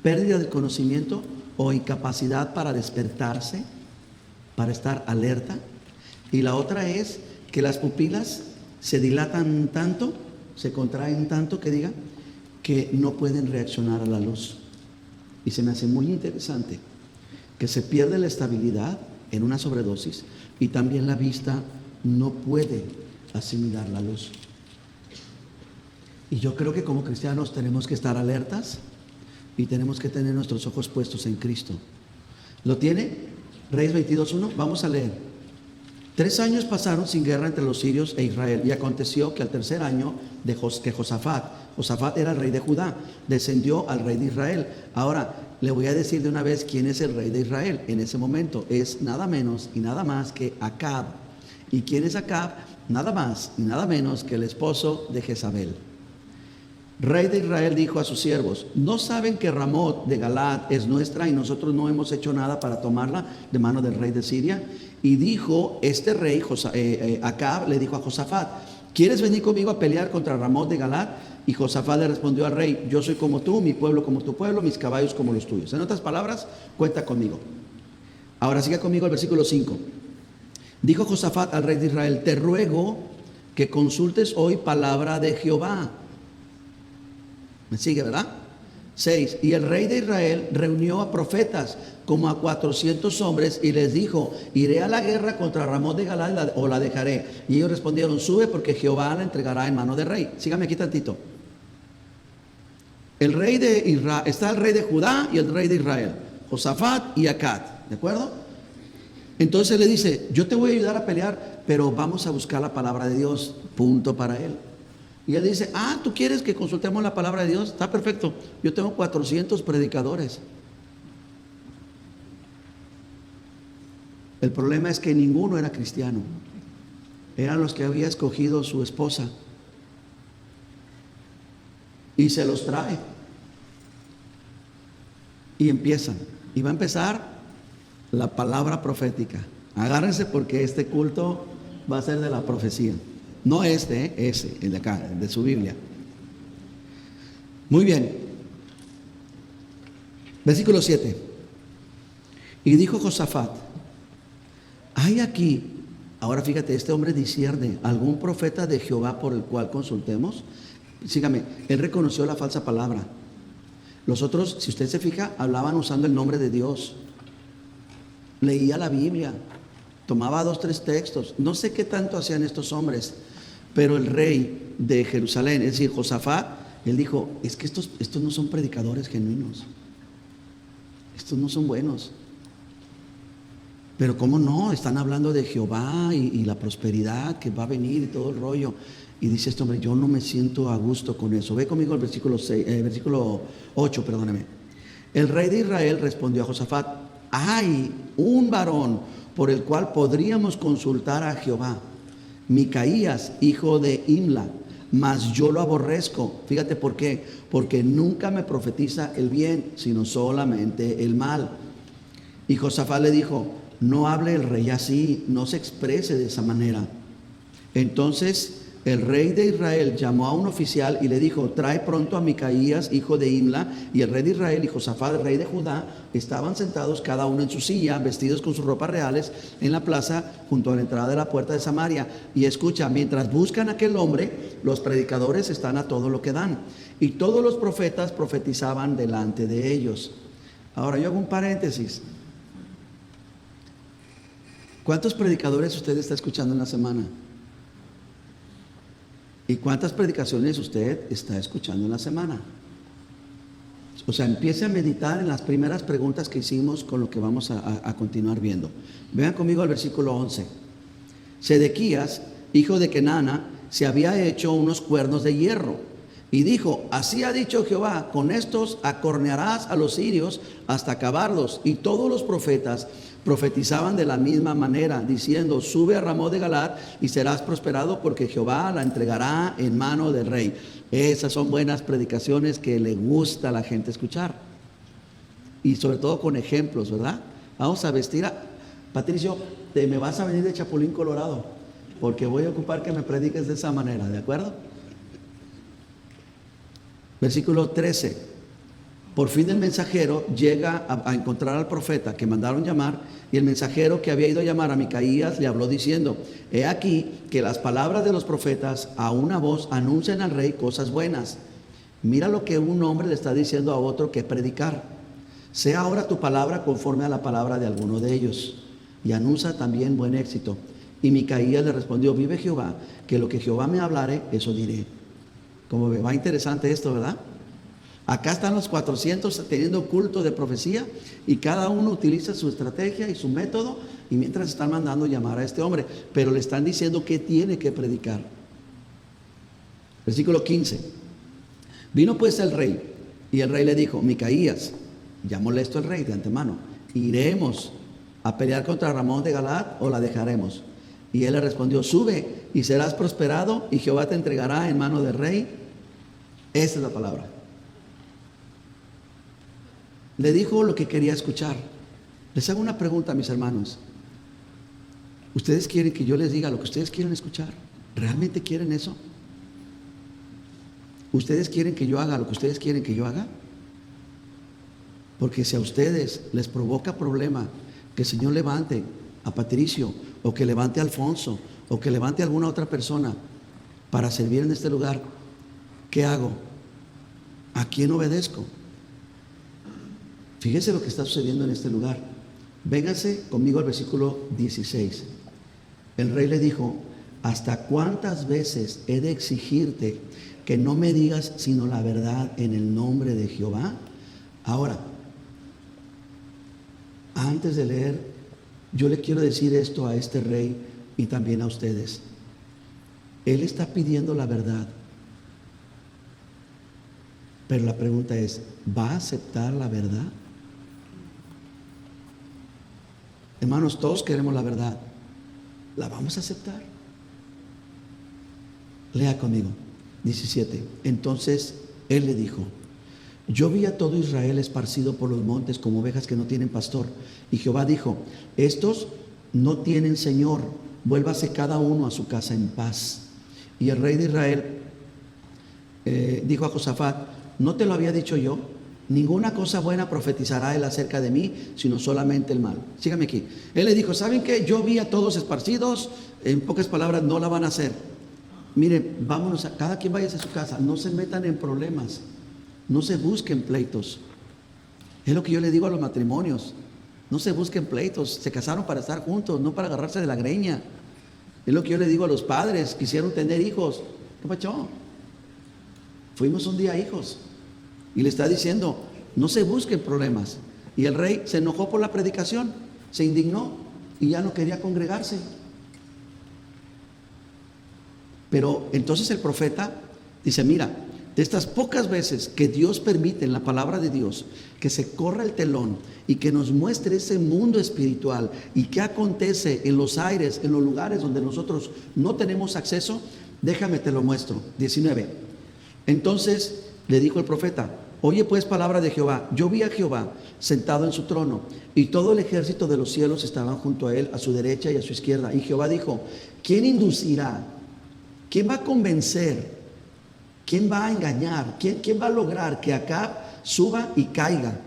pérdida de conocimiento o incapacidad para despertarse, para estar alerta. Y la otra es que las pupilas se dilatan tanto, se contraen tanto, que no pueden reaccionar a la luz. Y se me hace muy interesante que se pierde la estabilidad en una sobredosis y también la vista no puede asimilar la luz. Y yo creo que como cristianos tenemos que estar alertas y tenemos que tener nuestros ojos puestos en Cristo. ¿Lo tiene? Reyes 22:1. Vamos a leer. 3 años pasaron sin guerra entre los sirios e Israel. Y aconteció que al tercer año de que Josafat era el rey de Judá, descendió al rey de Israel. Ahora, le voy a decir de una vez quién es el rey de Israel. En ese momento es nada menos y nada más que Acab. ¿Y quién es Acab? Nada más y nada menos que el esposo de Jezabel. Rey de Israel dijo a sus siervos: ¿no saben que Ramot de Galaad es nuestra y nosotros no hemos hecho nada para tomarla de mano del rey de Siria? Y dijo este rey, Acab, le dijo a Josafat: ¿quieres venir conmigo a pelear contra Ramot de Galaad? Y Josafat le respondió al rey: yo soy como tú, mi pueblo como tu pueblo, mis caballos como los tuyos. En otras palabras, cuenta conmigo. Ahora siga conmigo el versículo 5. Dijo Josafat al rey de Israel: te ruego que consultes hoy palabra de Jehová. ¿Me sigue, verdad? 6. Y el rey de Israel reunió a profetas como a 400 hombres y les dijo: iré a la guerra contra Ramot de Galaad o la dejaré. Y ellos respondieron: sube, porque Jehová la entregará en mano del rey. Sígame aquí tantito. El rey de Israel, está el rey de Judá y el rey de Israel, Josafat y Acab, ¿de acuerdo? Entonces le dice: yo te voy a ayudar a pelear, pero vamos a buscar la palabra de Dios. Punto para él. Y él dice: ¿tú quieres que consultemos la palabra de Dios? Está perfecto. Yo tengo 400 predicadores. El problema es que ninguno era cristiano. Eran los que había escogido su esposa. Y se los trae. Y empiezan. Y va a empezar la palabra profética. Agárrense, porque este culto va a ser de la profecía. No ese, el de acá, el de su Biblia. Muy bien. Versículo 7. Y dijo Josafat: hay aquí, ahora fíjate, este hombre discierne, ¿algún profeta de Jehová por el cual consultemos? Sígame, él reconoció la falsa palabra. Los otros, si usted se fija, hablaban usando el nombre de Dios. Leía la Biblia, tomaba 2, 3 textos. No sé qué tanto hacían estos hombres, pero el rey de Jerusalén, es decir, Josafat, él dijo: es que estos no son predicadores genuinos. Estos no son buenos. Pero cómo no, están hablando de Jehová y la prosperidad que va a venir y todo el rollo. Y dice este hombre: yo no me siento a gusto con eso. Ve conmigo el versículo 8, perdóneme. El rey de Israel respondió a Josafat: hay un varón por el cual podríamos consultar a Jehová, Micaías, hijo de Imla, mas yo lo aborrezco. Fíjate por qué: porque nunca me profetiza el bien, sino solamente el mal. Y Josafat le dijo: no hable el rey así, no se exprese de esa manera. Entonces el rey de Israel llamó a un oficial y le dijo: trae pronto a Micaías, hijo de Imla. Y el rey de Israel y Josafat, el rey de Judá, estaban sentados cada uno en su silla, vestidos con sus ropas reales, en la plaza junto a la entrada de la puerta de Samaria. Y escucha, mientras buscan a aquel hombre, los predicadores están a todo lo que dan, y todos los profetas profetizaban delante de ellos. Ahora yo hago un paréntesis. ¿Cuántos predicadores usted está escuchando en la semana? ¿Y cuántas predicaciones usted está escuchando en la semana? O sea, empiece a meditar en las primeras preguntas que hicimos con lo que vamos a continuar viendo. Vean conmigo al versículo 11. Sedequías, hijo de Kenana, se había hecho unos cuernos de hierro y dijo: así ha dicho Jehová, con estos acornearás a los sirios hasta acabarlos. Y todos los profetas profetizaban de la misma manera, diciendo: sube a Ramot de Galaad y serás prosperado, porque Jehová la entregará en mano del rey. Esas son buenas predicaciones que le gusta a la gente escuchar, y sobre todo con ejemplos, ¿verdad? Vamos a vestir a Patricio, me vas a venir de Chapulín Colorado, porque voy a ocupar que me prediques de esa manera, ¿de acuerdo? Versículo 13. Por fin el mensajero llega a encontrar al profeta que mandaron llamar, y el mensajero que había ido a llamar a Micaías le habló diciendo: he aquí que las palabras de los profetas a una voz anuncian al rey cosas buenas. Mira lo que un hombre le está diciendo a otro que predicar: sea ahora tu palabra conforme a la palabra de alguno de ellos, y anuncia también buen éxito. Y Micaías le respondió: vive Jehová, que lo que Jehová me hablare, eso diré. Como ve, va interesante esto, ¿verdad? Acá están los 400 teniendo culto de profecía y cada uno utiliza su estrategia y su método, y mientras están mandando llamar a este hombre, pero le están diciendo que tiene que predicar. Versículo 15. Vino pues el rey, y el rey le dijo: Micaías, ya molesto el rey de antemano, ¿iremos a pelear contra Ramón de Galaad o la dejaremos? Y él le respondió: sube y serás prosperado, y Jehová te entregará en mano del rey. Esa es la palabra. Le dijo lo que quería escuchar. Les hago una pregunta, mis hermanos. ¿Ustedes quieren que yo les diga lo que ustedes quieren escuchar? ¿Realmente quieren eso? ¿Ustedes quieren que yo haga lo que ustedes quieren que yo haga? Porque si a ustedes les provoca problema que el Señor levante a Patricio, o que levante a Alfonso, o que levante a alguna otra persona para servir en este lugar, ¿qué hago? ¿A quién obedezco? Fíjese lo que está sucediendo en este lugar. Véngase conmigo al versículo 16. El rey le dijo: ¿hasta cuántas veces he de exigirte que no me digas sino la verdad en el nombre de Jehová? Ahora, antes de leer, yo le quiero decir esto a este rey y también a ustedes. Él está pidiendo la verdad, pero la pregunta es: ¿va a aceptar la verdad? Hermanos, todos queremos la verdad. ¿La vamos a aceptar? Lea conmigo. 17. Entonces él le dijo: yo vi a todo Israel esparcido por los montes como ovejas que no tienen pastor. Y Jehová dijo: estos no tienen señor, vuélvase cada uno a su casa en paz. Y el rey de Israel dijo a Josafat: ¿no te lo había dicho yo? Ninguna cosa buena profetizará él acerca de mí, sino solamente el mal. Sígame aquí. Él le dijo: ¿saben qué? Yo vi a todos esparcidos, en pocas palabras, no la van a hacer. Miren, vámonos, cada quien vaya a su casa, no se metan en problemas, no se busquen pleitos. Es lo que yo le digo a los matrimonios: no se busquen pleitos, se casaron para estar juntos, no para agarrarse de la greña. Es lo que yo le digo a los padres, quisieron tener hijos. ¿Qué pasó? Fuimos un día hijos. Y le está diciendo: no se busquen problemas. Y el rey se enojó por la predicación, se indignó y ya no quería congregarse. Pero entonces el profeta dice: mira, de estas pocas veces que Dios permite en la palabra de Dios que se corra el telón y que nos muestre ese mundo espiritual y qué acontece en los aires, en los lugares donde nosotros no tenemos acceso, déjame te lo muestro. 19. Entonces le dijo el profeta: oye pues palabra de Jehová. Yo vi a Jehová sentado en su trono, y todo el ejército de los cielos estaban junto a él, a su derecha y a su izquierda. Y Jehová dijo: ¿quién inducirá? ¿Quién va a convencer? ¿Quién va a engañar? ¿Quién va a lograr que Acab suba y caiga?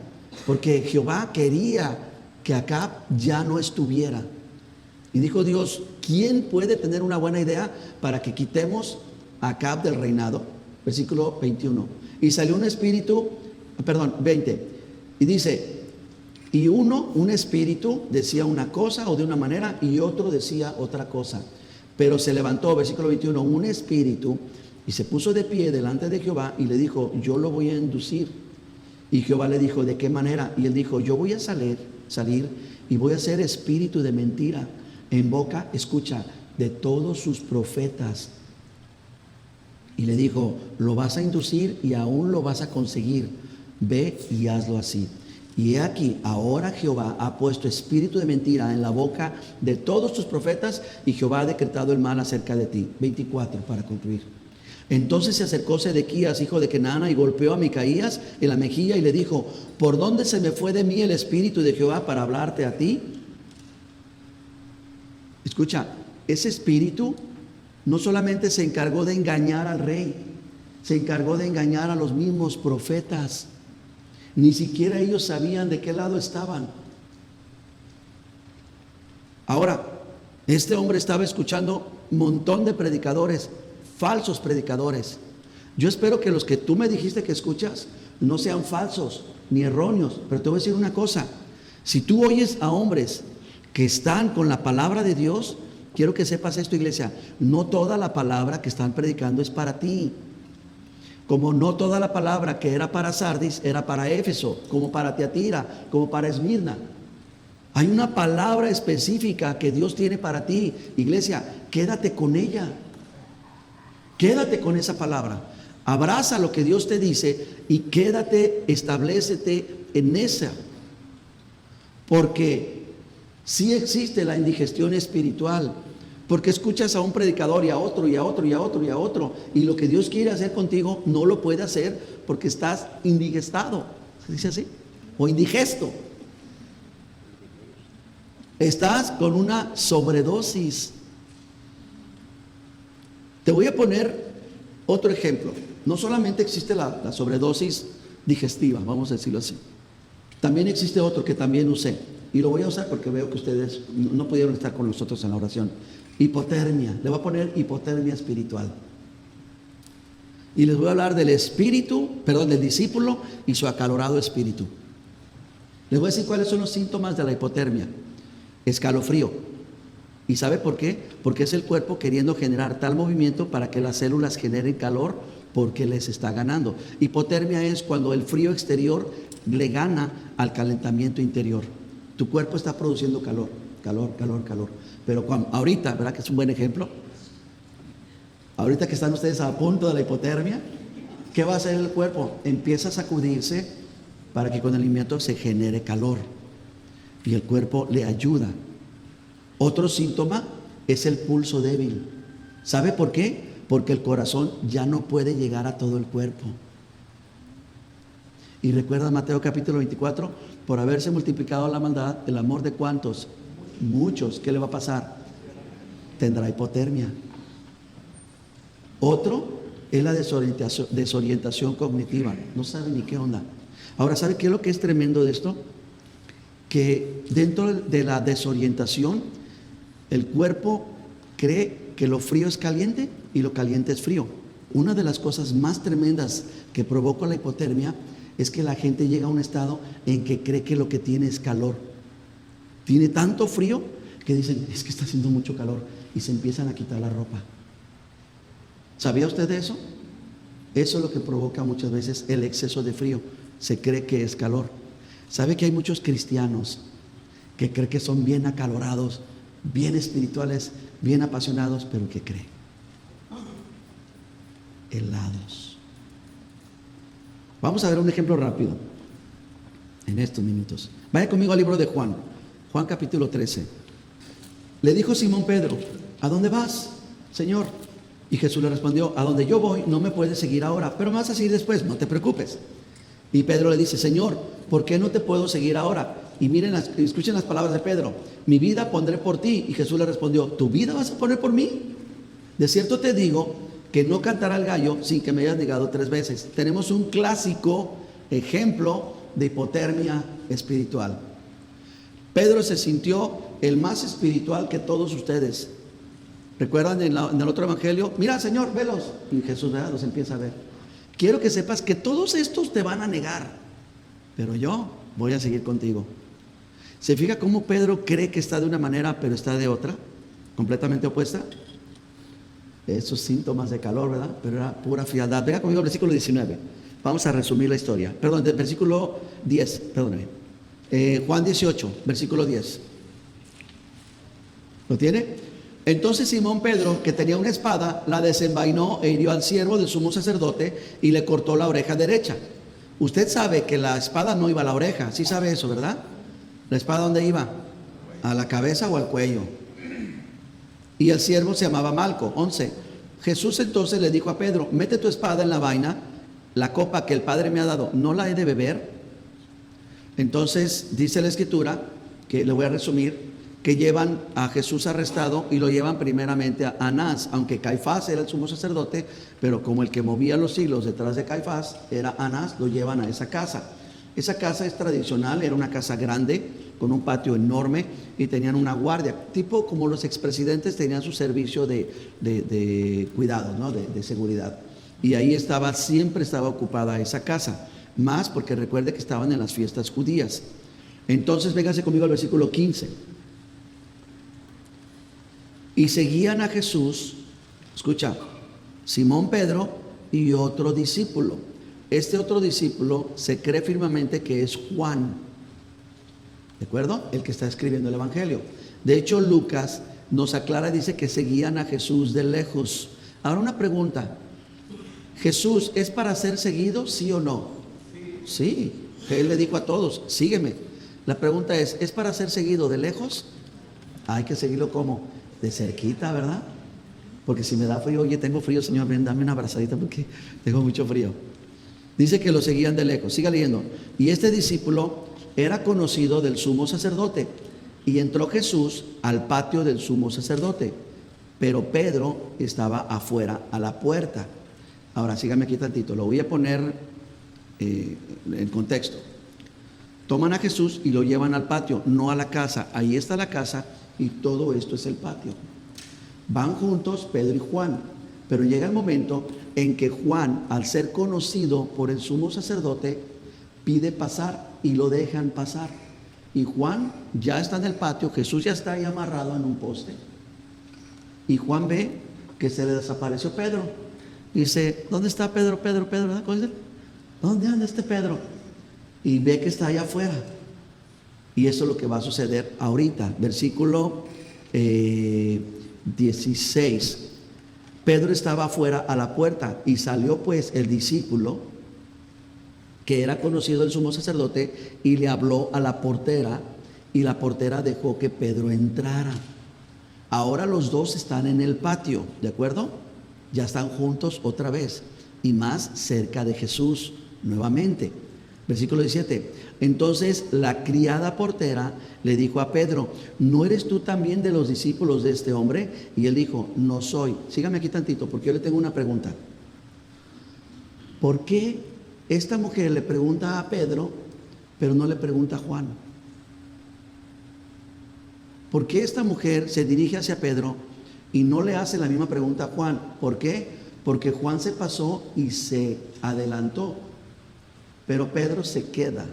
Porque Jehová quería que Acab ya no estuviera. Y dijo Dios: ¿quién puede tener una buena idea para que quitemos a Acab del reinado? Versículo 21. Y salió un espíritu, 20. Y dice: y un espíritu decía una cosa o de una manera, y otro decía otra cosa. Pero se levantó, versículo 21, un espíritu y se puso de pie delante de Jehová y le dijo: yo lo voy a inducir. Y Jehová le dijo: ¿de qué manera? Y él dijo: yo voy a salir y voy a ser espíritu de mentira en boca, escucha, de todos sus profetas. Y le dijo: lo vas a inducir y aún lo vas a conseguir. Ve y hazlo así. Y he aquí, ahora Jehová ha puesto espíritu de mentira en la boca de todos tus profetas, y Jehová ha decretado el mal acerca de ti. 24, para concluir. Entonces se acercó Sedequías, hijo de Kenana, y golpeó a Micaías en la mejilla y le dijo: ¿por dónde se me fue de mí el espíritu de Jehová para hablarte a ti? Escucha, ese espíritu no solamente se encargó de engañar al rey, se encargó de engañar a los mismos profetas. Ni siquiera ellos sabían de qué lado estaban. Ahora, este hombre estaba escuchando un montón de predicadores, falsos predicadores. Yo espero que los que tú me dijiste que escuchas no sean falsos ni erróneos, pero te voy a decir una cosa: si tú oyes a hombres que están con la palabra de Dios, quiero que sepas esto, iglesia: no toda la palabra que están predicando es para ti. Como no toda la palabra que era para Sardis era para Éfeso, como para Tiatira, como para Esmirna. Hay una palabra específica que Dios tiene para ti. Iglesia, quédate con ella. Quédate con esa palabra. Abraza lo que Dios te dice y quédate, establécete en esa. Porque sí existe la indigestión espiritual. Porque escuchas a un predicador y a otro y a otro y a otro y a otro. Y lo que Dios quiere hacer contigo no lo puede hacer porque estás indigestado. ¿Se dice así? O indigesto. Estás con una sobredosis. Te voy a poner otro ejemplo. No solamente existe la sobredosis digestiva, vamos a decirlo así. También existe otro que también usé. Y lo voy a usar porque veo que ustedes no pudieron estar con nosotros en la oración. Hipotermia. Le voy a poner hipotermia espiritual. Y les voy a hablar del del discípulo y su acalorado espíritu. Les voy a decir cuáles son los síntomas de la hipotermia. Escalofrío. ¿Y sabe por qué? Porque es el cuerpo queriendo generar tal movimiento para que las células generen calor porque les está ganando. Hipotermia es cuando el frío exterior le gana al calentamiento interior. Tu cuerpo está produciendo calor. Pero ahorita, ¿verdad que es un buen ejemplo? Ahorita que están ustedes a punto de la hipotermia, ¿qué va a hacer el cuerpo? Empieza a sacudirse para que con el alimento se genere calor. Y el cuerpo le ayuda. Otro síntoma es el pulso débil. ¿Sabe por qué? Porque el corazón ya no puede llegar a todo el cuerpo. Y recuerda Mateo capítulo 24, por haberse multiplicado la maldad, el amor de ¿cuántos? Muchos. ¿Qué le va a pasar? Tendrá hipotermia. Otro es la desorientación cognitiva. No sabe ni qué onda. Ahora, ¿sabe qué es lo que es tremendo de esto? Que dentro de la desorientación, el cuerpo cree que lo frío es caliente y lo caliente es frío. Una de las cosas más tremendas que provoca la hipotermia es que la gente llega a un estado en que cree que lo que tiene es calor. Tiene tanto frío que dicen, es que está haciendo mucho calor, y se empiezan a quitar la ropa. ¿Sabía usted de eso? Eso es lo que provoca muchas veces el exceso de frío. Se cree que es calor. ¿Sabe que hay muchos cristianos que creen que son bien acalorados, bien espirituales, bien apasionados, pero que creen? Helados. Vamos a ver un ejemplo rápido en estos minutos. Vaya conmigo al libro de Juan. Juan capítulo 13. Le dijo Simón Pedro, ¿a dónde vas, Señor? Y Jesús le respondió, a donde yo voy no me puedes seguir ahora, pero me vas a seguir después, no te preocupes. Y Pedro le dice, Señor, ¿por qué no te puedo seguir ahora? Y escuchen las palabras de Pedro, mi vida pondré por ti. Y Jesús le respondió, ¿tu vida vas a poner por mí? De cierto te digo que no cantará el gallo sin que me hayas negado 3 veces. Tenemos un clásico ejemplo de hipotermia espiritual. Pedro se sintió el más espiritual que todos ustedes. ¿Recuerdan en el otro evangelio? Mira, Señor, velos. Y Jesús los empieza a ver. Quiero que sepas que todos estos te van a negar, pero yo voy a seguir contigo. ¿Se fija cómo Pedro cree que está de una manera, pero está de otra? Completamente opuesta. Esos síntomas de calor, ¿verdad? Pero era pura frialdad. Venga conmigo al versículo 19. Vamos a resumir la historia. Perdón, del versículo 10, perdóneme. Juan 18, versículo 10. ¿Lo tiene? Entonces Simón Pedro, que tenía una espada, la desenvainó e hirió al siervo del sumo sacerdote y le cortó la oreja derecha. Usted sabe que la espada no iba a la oreja, sí sabe eso, ¿verdad? ¿La espada dónde iba? ¿A la cabeza o al cuello? Y el siervo se llamaba Malco. 11. Jesús entonces le dijo a Pedro, mete tu espada en la vaina, la copa que el Padre me ha dado, ¿no la he de beber? Entonces dice la Escritura, que le voy a resumir, que llevan a Jesús arrestado y lo llevan primeramente a Anás, aunque Caifás era el sumo sacerdote, pero como el que movía los hilos detrás de Caifás era Anás, lo llevan a esa casa. Esa casa es tradicional, era una casa grande, con un patio enorme, y tenían una guardia, tipo como los expresidentes tenían su servicio de cuidado, ¿no? de seguridad. Y ahí siempre estaba ocupada esa casa, más porque recuerde que estaban en las fiestas judías. Entonces, véngase conmigo al versículo 15. Y seguían a Jesús, escucha, Simón Pedro y otro discípulo. Este otro discípulo se cree firmemente que es Juan, ¿de acuerdo? El que está escribiendo el Evangelio. De hecho, Lucas nos aclara, dice que seguían a Jesús de lejos. Ahora una pregunta, ¿Jesús es para ser seguido, sí o no? Sí, Él le dijo a todos, sígueme. La pregunta es para ser seguido de lejos? Hay que seguirlo como de cerquita, ¿verdad? Porque si me da frío, oye, tengo frío, Señor, ven, dame una abrazadita porque tengo mucho frío. Dice que lo seguían de lejos. Siga leyendo. Y este discípulo era conocido del sumo sacerdote. Y entró Jesús al patio del sumo sacerdote. Pero Pedro estaba afuera a la puerta. Ahora sígame aquí tantito. Lo voy a poner en contexto. Toman a Jesús y lo llevan al patio, no a la casa. Ahí está la casa y todo esto es el patio. Van juntos Pedro y Juan. Pero llega el momento en que Juan, al ser conocido por el sumo sacerdote, pide pasar y lo dejan pasar. Y Juan ya está en el patio, Jesús ya está ahí amarrado en un poste. Y Juan ve que se le desapareció Pedro. Dice, ¿dónde está Pedro? Pedro, ¿verdad? ¿Dónde anda este Pedro? Y ve que está allá afuera. Y eso es lo que va a suceder ahorita. Versículo 16. Pedro estaba afuera a la puerta y salió pues el discípulo que era conocido del sumo sacerdote y le habló a la portera y la portera dejó que Pedro entrara. Ahora los dos están en el patio, ¿de acuerdo? Ya están juntos otra vez y más cerca de Jesús nuevamente. Versículo 17. Entonces la criada portera le dijo a Pedro, ¿no eres tú también de los discípulos de este hombre? Y él dijo, no soy. Sígame aquí tantito porque yo le tengo una pregunta. ¿Por qué esta mujer le pregunta a Pedro, pero no le pregunta a Juan? ¿Por qué esta mujer se dirige hacia Pedro y no le hace la misma pregunta a Juan? ¿Por qué? Porque Juan se pasó y se adelantó. Pero Pedro se queda.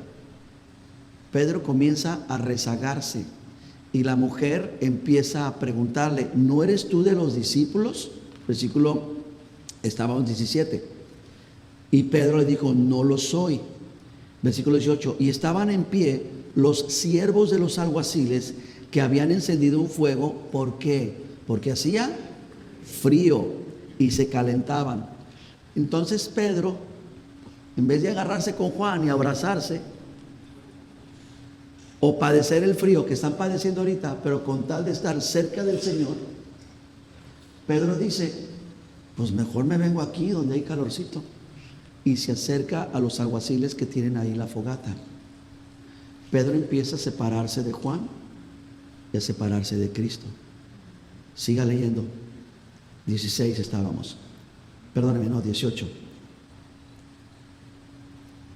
Pedro comienza a rezagarse y la mujer empieza a preguntarle, ¿no eres tú de los discípulos? Versículo, estábamos 17. Y Pedro le dijo, no lo soy. Versículo 18. Y estaban en pie los siervos de los alguaciles que habían encendido un fuego. ¿Por qué? Porque hacía frío y se calentaban. Entonces Pedro, en vez de agarrarse con Juan y abrazarse o padecer el frío que están padeciendo ahorita, pero con tal de estar cerca del Señor, Pedro dice, pues mejor me vengo aquí donde hay calorcito, y se acerca a los alguaciles que tienen ahí la fogata. Pedro empieza a separarse de Juan y a separarse de Cristo. Siga leyendo. 16 estábamos. Perdóneme, no, 18.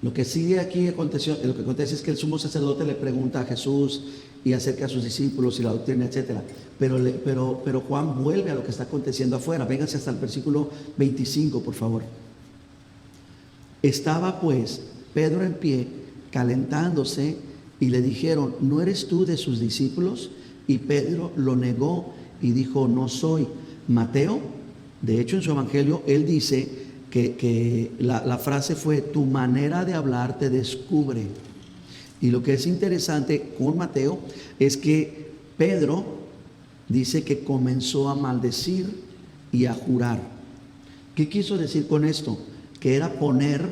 Lo que sigue aquí aconteció, lo que acontece es que el sumo sacerdote le pregunta a Jesús y acerca a sus discípulos y la doctrina, etcétera. Pero Juan vuelve a lo que está aconteciendo afuera. Vénganse hasta el versículo 25, por favor. Estaba pues Pedro en pie, calentándose, y le dijeron, ¿no eres tú de sus discípulos? Y Pedro lo negó y dijo, no soy. Mateo, de hecho en su evangelio, él dice que la frase fue, tu manera de hablar te descubre. Y lo que es interesante con Mateo es que Pedro dice que comenzó a maldecir y a jurar. ¿Qué quiso decir con esto? Que era poner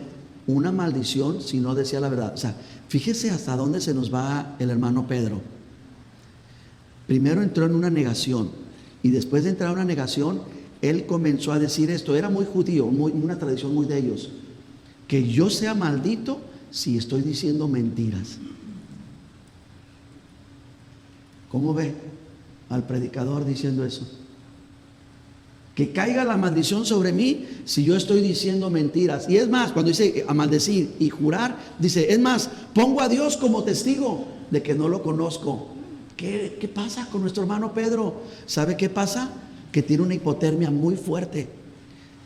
una maldición si no decía la verdad. O sea, fíjese hasta dónde se nos va el hermano Pedro. Primero entró en una negación y después de entrar en una negación, él comenzó a decir esto. Era muy judío, una tradición muy de ellos, que yo sea maldito si estoy diciendo mentiras. ¿Cómo ve al predicador diciendo eso? Que caiga la maldición sobre mí si yo estoy diciendo mentiras. Y es más, cuando dice a maldecir y jurar, dice, es más, pongo a Dios como testigo de que no lo conozco. ¿Qué pasa con nuestro hermano Pedro? ¿Sabe qué pasa? Que tiene una hipotermia muy fuerte.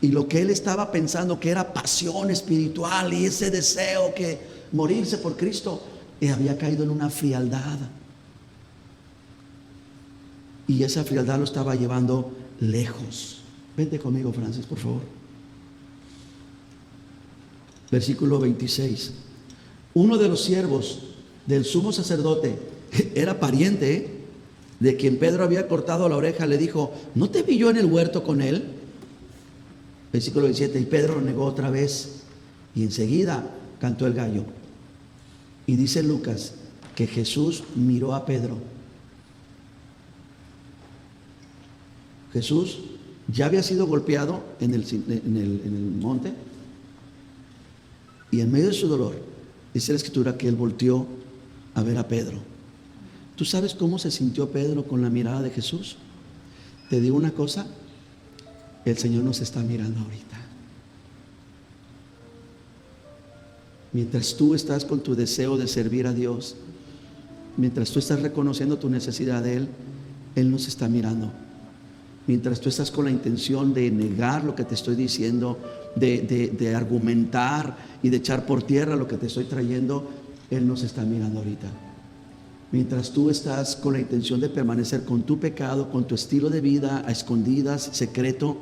Y lo que él estaba pensando que era pasión espiritual y ese deseo que morirse por Cristo, había caído en una frialdad. Y esa frialdad lo estaba llevando lejos. Vente conmigo, Francis, por favor. Versículo 26. Uno de los siervos del sumo sacerdote, era pariente, de quien Pedro había cortado la oreja, le dijo: ¿no te vi yo en el huerto con él? Versículo 27. Y Pedro lo negó otra vez, y enseguida cantó el gallo. Y dice Lucas que Jesús miró a Pedro. Jesús ya había sido golpeado en el monte, y en medio de su dolor, dice la Escritura que él volteó a ver a Pedro. ¿Tú sabes cómo se sintió Pedro con la mirada de Jesús? Te digo una cosa, el Señor nos está mirando ahorita. Mientras tú estás con tu deseo de servir a Dios, mientras tú estás reconociendo tu necesidad de Él, Él nos está mirando. Mientras tú estás con la intención de negar lo que te estoy diciendo, de argumentar y de echar por tierra lo que te estoy trayendo, Él nos está mirando ahorita. Mientras tú estás con la intención de permanecer con tu pecado, con tu estilo de vida a escondidas, secreto,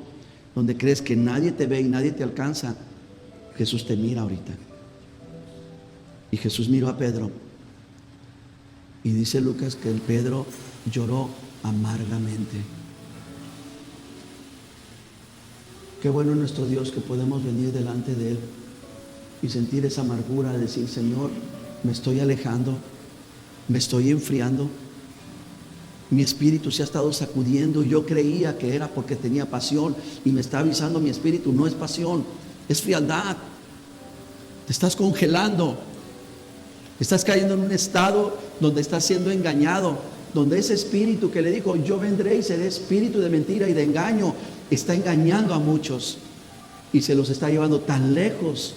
donde crees que nadie te ve y nadie te alcanza, Jesús te mira ahorita. Y Jesús miró a Pedro, y dice Lucas que el Pedro lloró amargamente. Qué bueno es nuestro Dios, que podemos venir delante de Él y sentir esa amargura de decir: Señor, me estoy alejando, me estoy enfriando, mi espíritu se ha estado sacudiendo. Yo creía que era porque tenía pasión, y me está avisando mi espíritu: no es pasión, es frialdad. Te estás congelando, estás cayendo en un estado donde estás siendo engañado, donde ese espíritu que le dijo: yo vendré y seré espíritu de mentira y de engaño, está engañando a muchos y se los está llevando tan lejos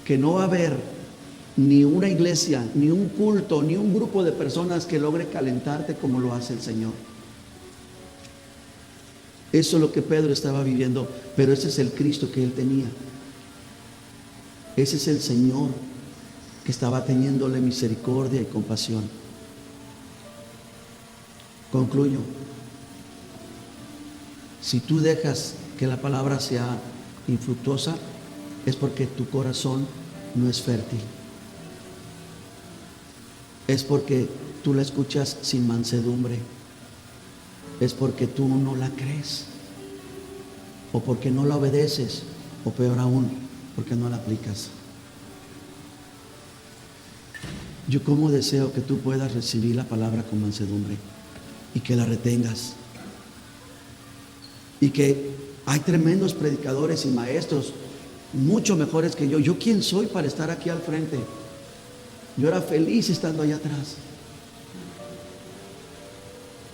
que no va a haber ni una iglesia, ni un culto, ni un grupo de personas que logre calentarte como lo hace el Señor. Eso es lo que Pedro estaba viviendo, pero ese es el Cristo que él tenía. Ese es el Señor que estaba teniéndole misericordia y compasión. Concluyo. Si tú dejas que la palabra sea infructuosa, es porque tu corazón no es fértil. Es porque tú la escuchas sin mansedumbre. Es porque tú no la crees, o porque no la obedeces, o peor aún, porque no la aplicas. Yo como deseo que tú puedas recibir la palabra con mansedumbre y que la retengas. Y que hay tremendos predicadores y maestros mucho mejores que yo. ¿Yo quién soy para estar aquí al frente? Yo era feliz estando allá atrás.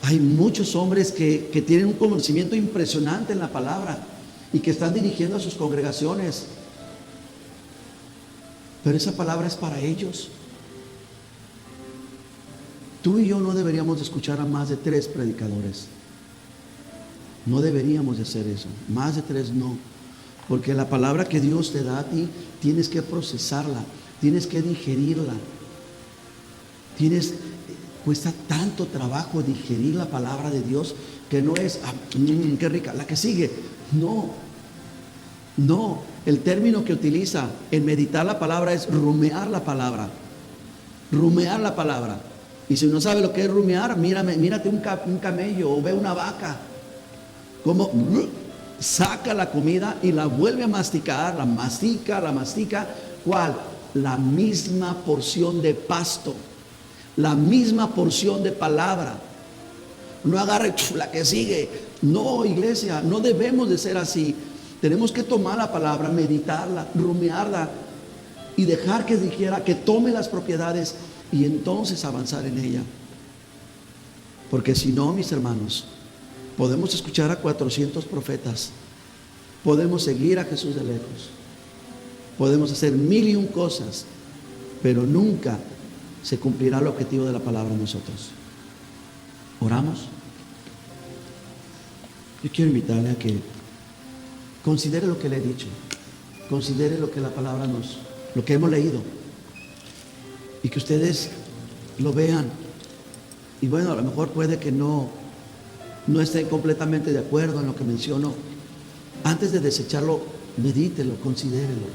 Hay muchos hombres que tienen un conocimiento impresionante en la palabra y que están dirigiendo a sus congregaciones, pero esa palabra es para ellos. Tú y yo no deberíamos de escuchar a más de 3 predicadores. No deberíamos de hacer eso. Más de 3 no. Porque la palabra que Dios te da a ti, tienes que procesarla, tienes que digerirla. Cuesta tanto trabajo digerir la palabra de Dios, que no es qué rica, la que sigue. No. El término que utiliza en meditar la palabra es rumear la palabra. Rumear la palabra. Y si no sabe lo que es rumear, mírate un camello o ve una vaca. Como saca la comida y la vuelve a masticar, la mastica. ¿Cuál? La misma porción de pasto, la misma porción de palabra. No agarre la que sigue. No, iglesia, no debemos de ser así. Tenemos que tomar la palabra, meditarla, rumiarla y dejar que dijera, que tome las propiedades, y entonces avanzar en ella. Porque si no, mis hermanos, podemos escuchar a 400 profetas, podemos seguir a Jesús de lejos, podemos hacer 1001 cosas, pero nunca se cumplirá el objetivo de la palabra en nosotros. ¿Oramos? Yo quiero invitarle a que considere lo que le he dicho, considere lo que la palabra lo que hemos leído, y que ustedes lo vean. Y bueno, a lo mejor puede que no estén completamente de acuerdo en lo que menciono. Antes de desecharlo, medítelo, considérelo.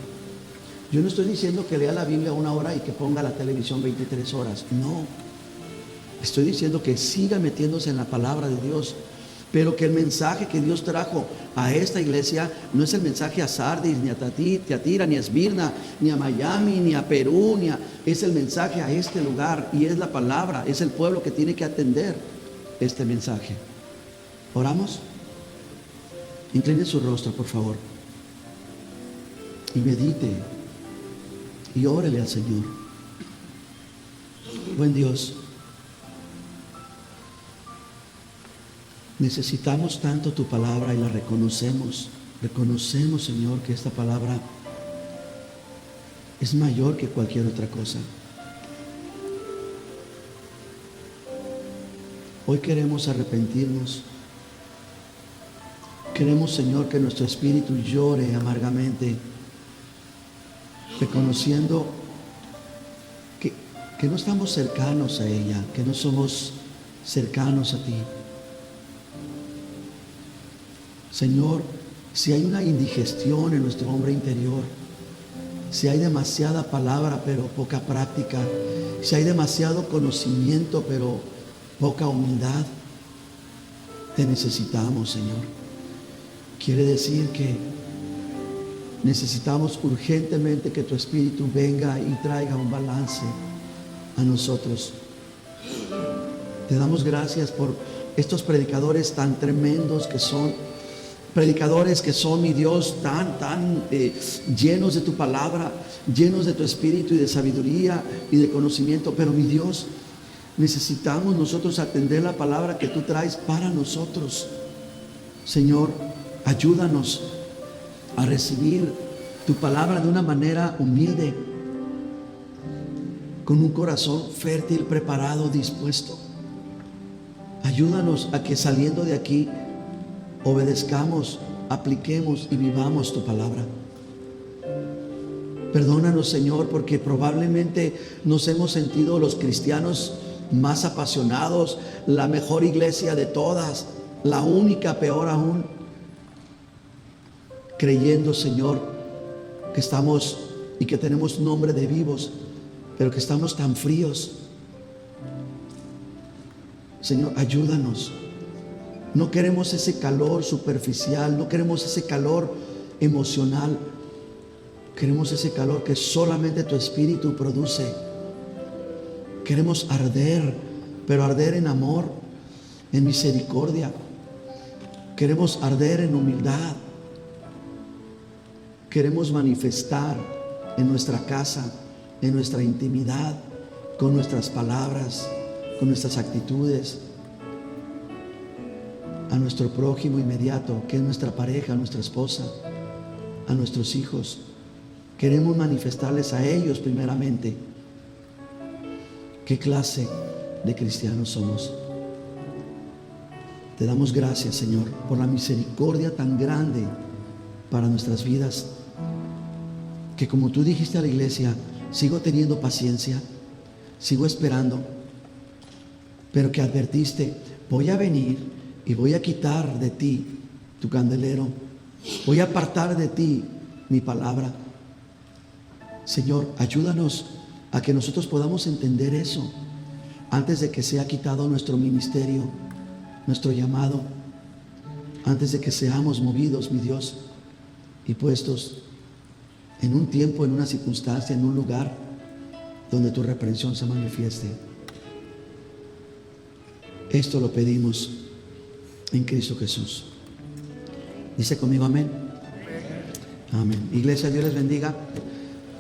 Yo no estoy diciendo que lea la Biblia 1 hora y que ponga la televisión 23 horas. No. Estoy diciendo que siga metiéndose en la palabra de Dios. Pero que el mensaje que Dios trajo a esta iglesia no es el mensaje a Sardis, ni a Tiatira, ni a Esmirna, ni a Miami, ni a Perú, es el mensaje a este lugar. Y es la palabra, es el pueblo que tiene que atender este mensaje. ¿Oramos? Incline su rostro, por favor. Y medite. Y órele al Señor. Buen Dios, necesitamos tanto tu palabra y la reconocemos. Reconocemos, Señor, que esta palabra es mayor que cualquier otra cosa. Hoy queremos arrepentirnos. Queremos, Señor, que nuestro espíritu llore amargamente, reconociendo que no estamos cercanos a ella, que no somos cercanos a ti. Señor, si hay una indigestión en nuestro hombre interior, si hay demasiada palabra pero poca práctica, si hay demasiado conocimiento pero poca humildad, te necesitamos, Señor. Quiere decir que necesitamos urgentemente que tu Espíritu venga y traiga un balance a nosotros. Te damos gracias por estos predicadores tan tremendos que son. Predicadores que son, mi Dios, tan llenos de tu palabra, llenos de tu espíritu y de sabiduría y de conocimiento. Pero mi Dios, necesitamos nosotros atender la palabra que tú traes para nosotros. Señor, ayúdanos a recibir tu palabra de una manera humilde, con un corazón fértil, preparado, dispuesto. Ayúdanos a que saliendo de aquí obedezcamos, apliquemos y vivamos tu palabra. Perdónanos, Señor, porque probablemente nos hemos sentido los cristianos más apasionados, la mejor iglesia de todas, la única, peor aún, creyendo, Señor, que estamos y que tenemos nombre de vivos, pero que estamos tan fríos. Señor, ayúdanos. No queremos ese calor superficial, no queremos ese calor emocional. Queremos ese calor que solamente tu Espíritu produce. Queremos arder, pero arder en amor, en misericordia. Queremos arder en humildad. Queremos manifestar en nuestra casa, en nuestra intimidad, con nuestras palabras, con nuestras actitudes, a nuestro prójimo inmediato, que es nuestra pareja, nuestra esposa, a nuestros hijos. Queremos manifestarles a ellos primeramente qué clase de cristianos somos. Te damos gracias, Señor, por la misericordia tan grande para nuestras vidas, que como tú dijiste a la iglesia, sigo teniendo paciencia, sigo esperando, pero que advertiste, voy a venir y voy a quitar de ti tu candelero, voy a apartar de ti mi palabra. Señor, ayúdanos a que nosotros podamos entender eso antes de que sea quitado nuestro ministerio, nuestro llamado, antes de que seamos movidos, mi Dios, y puestos en un tiempo, en una circunstancia, en un lugar donde tu reprensión se manifieste. Esto lo pedimos en Cristo Jesús. Dice conmigo amén. Amén. Iglesia, Dios les bendiga.